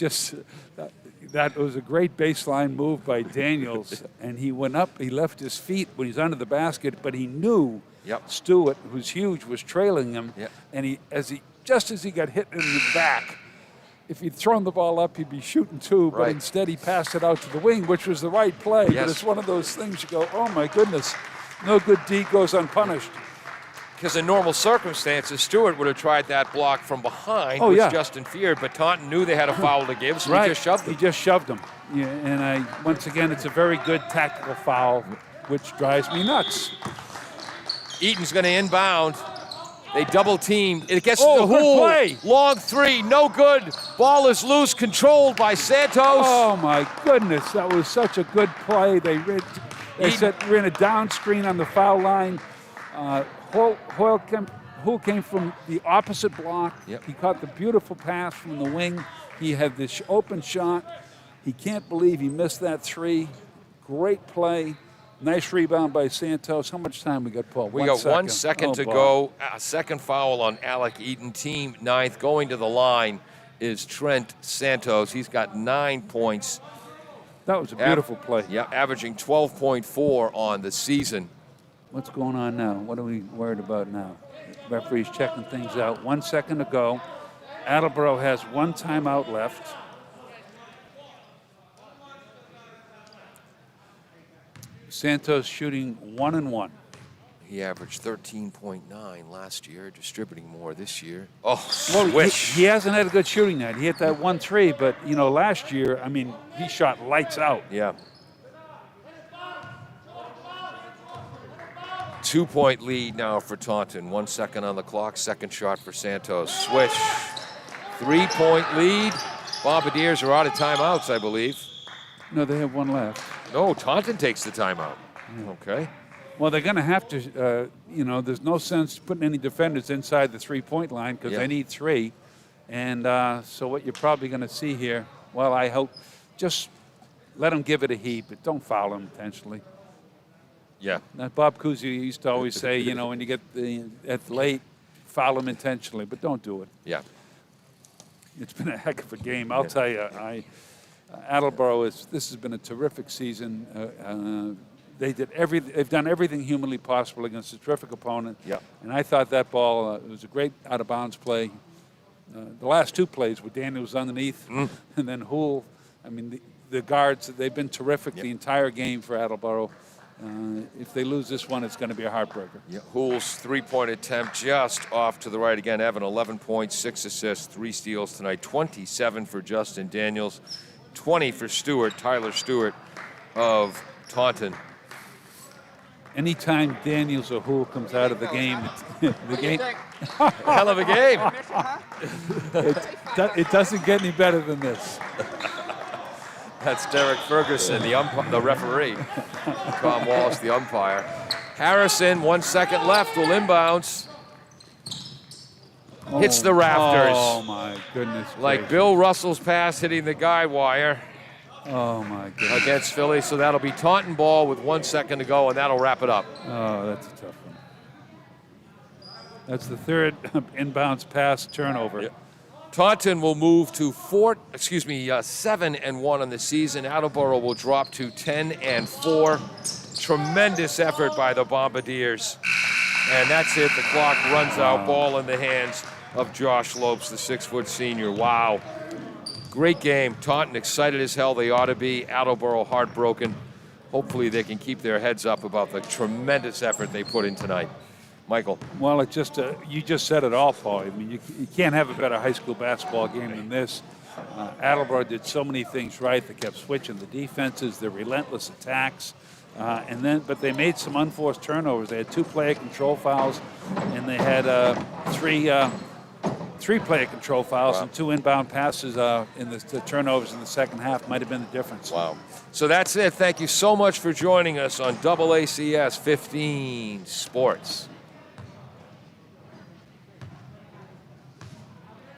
that was a great baseline move by Daniels, and he went up, he left his feet when he's under the basket, but he knew Stewart, who's huge, was trailing him, and just as he got hit in the back, if he'd thrown the ball up, he'd be shooting 2, but instead he passed it out to the wing, which was the right play. But it's one of those things you go, oh my goodness, no good deed goes unpunished. Because in normal circumstances, Stewart would have tried that block from behind, Oh, which yeah. Justin feared, but Taunton knew they had a foul to give, so Right. he just shoved him. He just shoved him. Yeah, and once again, it's a very good tactical foul, which drives me nuts. Eaton's going to inbound. They double team. It gets Oh, to good Houle. play. Long three, no good. Ball is loose, controlled by Santos. Oh my goodness, that was such a good play. They ran a down screen on the foul line. Houle came from the opposite block. Yep. He caught the beautiful pass from the wing. He had this open shot. He can't believe he missed that three. Great play. Nice rebound by Santos. How much time we got, Paul? We got 1 second to Bob. go. A second foul on Alec Eaton. Team ninth. Going to the line is Trent Santos. He's got 9 points. That was a beautiful play. Yeah, averaging 12.4 on the season. What's going on now? What are we worried about now? Referee's checking things out. 1 second to go. Attleboro has one timeout left. Santos shooting 1 and 1. He averaged 13.9 last year, distributing more this year. Oh, Well, swish. he hasn't had a good shooting night. He hit that 1-3, but last year, he shot lights out. Yeah. 2-point lead now for Taunton. 1 second on the clock. Second shot for Santos. Swish. 3-point lead. Bombardiers are out of timeouts, I believe. No, they have one left. No, Taunton takes the timeout. Okay. Well, they're going to have to, there's no sense putting any defenders inside the three-point line because Yeah. they need three. And so what you're probably going to see here, well, I hope, just let them give it a heat, but don't foul them intentionally. Yeah. Now, Bob Cousy used to always say, when you get at late, foul them intentionally, but don't do it. Yeah. It's been a heck of a game. I'll tell you, Attleboro this has been a terrific season. They've done everything humanly possible against a terrific opponent. Yeah. And I thought that ball it was a great out of bounds play. The last two plays where Daniel was underneath, and then Houle. The guards, they've been terrific the entire game for Attleboro. If they lose this one, it's going to be a heartbreaker. Yeah. Hoole's 3-point attempt just off to the right again. Evan, 11 points, 6 assists, 3 steals tonight. 27 for Justin Daniels, 20 for Tyler Stewart of Taunton. Anytime Daniels or Houle comes out of the game, Hell of a game. it doesn't get any better than this. That's Derek Ferguson, the referee. Tom Wallace, the umpire. Harrison, 1 second left, will inbounds. Hits the rafters. Oh, my goodness. Like gracious. Bill Russell's pass hitting the guy wire Oh, my goodness. against Philly. So that'll be Taunton ball with 1 second to go, and that'll wrap it up. Oh, that's a tough one. That's the third inbounds pass turnover. Yep. Taunton will move to 7-1 on the season. Attleboro will drop to 10-4. Tremendous effort by the Bombardiers. And that's it. The clock runs out. Ball in the hands of Josh Lopes, the 6-foot senior. Wow. Great game. Taunton excited as hell. They ought to be. Attleboro heartbroken. Hopefully they can keep their heads up about the tremendous effort they put in tonight. Michael. Well, it just you just said it all, Paul. You can't have a better high school basketball game than this. Attleboro did so many things right. They kept switching the defenses, their relentless attacks, but they made some unforced turnovers. They had 2 player control fouls, and they had 3 player control fouls and 2 inbound passes in the turnovers in the second half might have been the difference. Wow. So that's it. Thank you so much for joining us on AACS 15 Sports.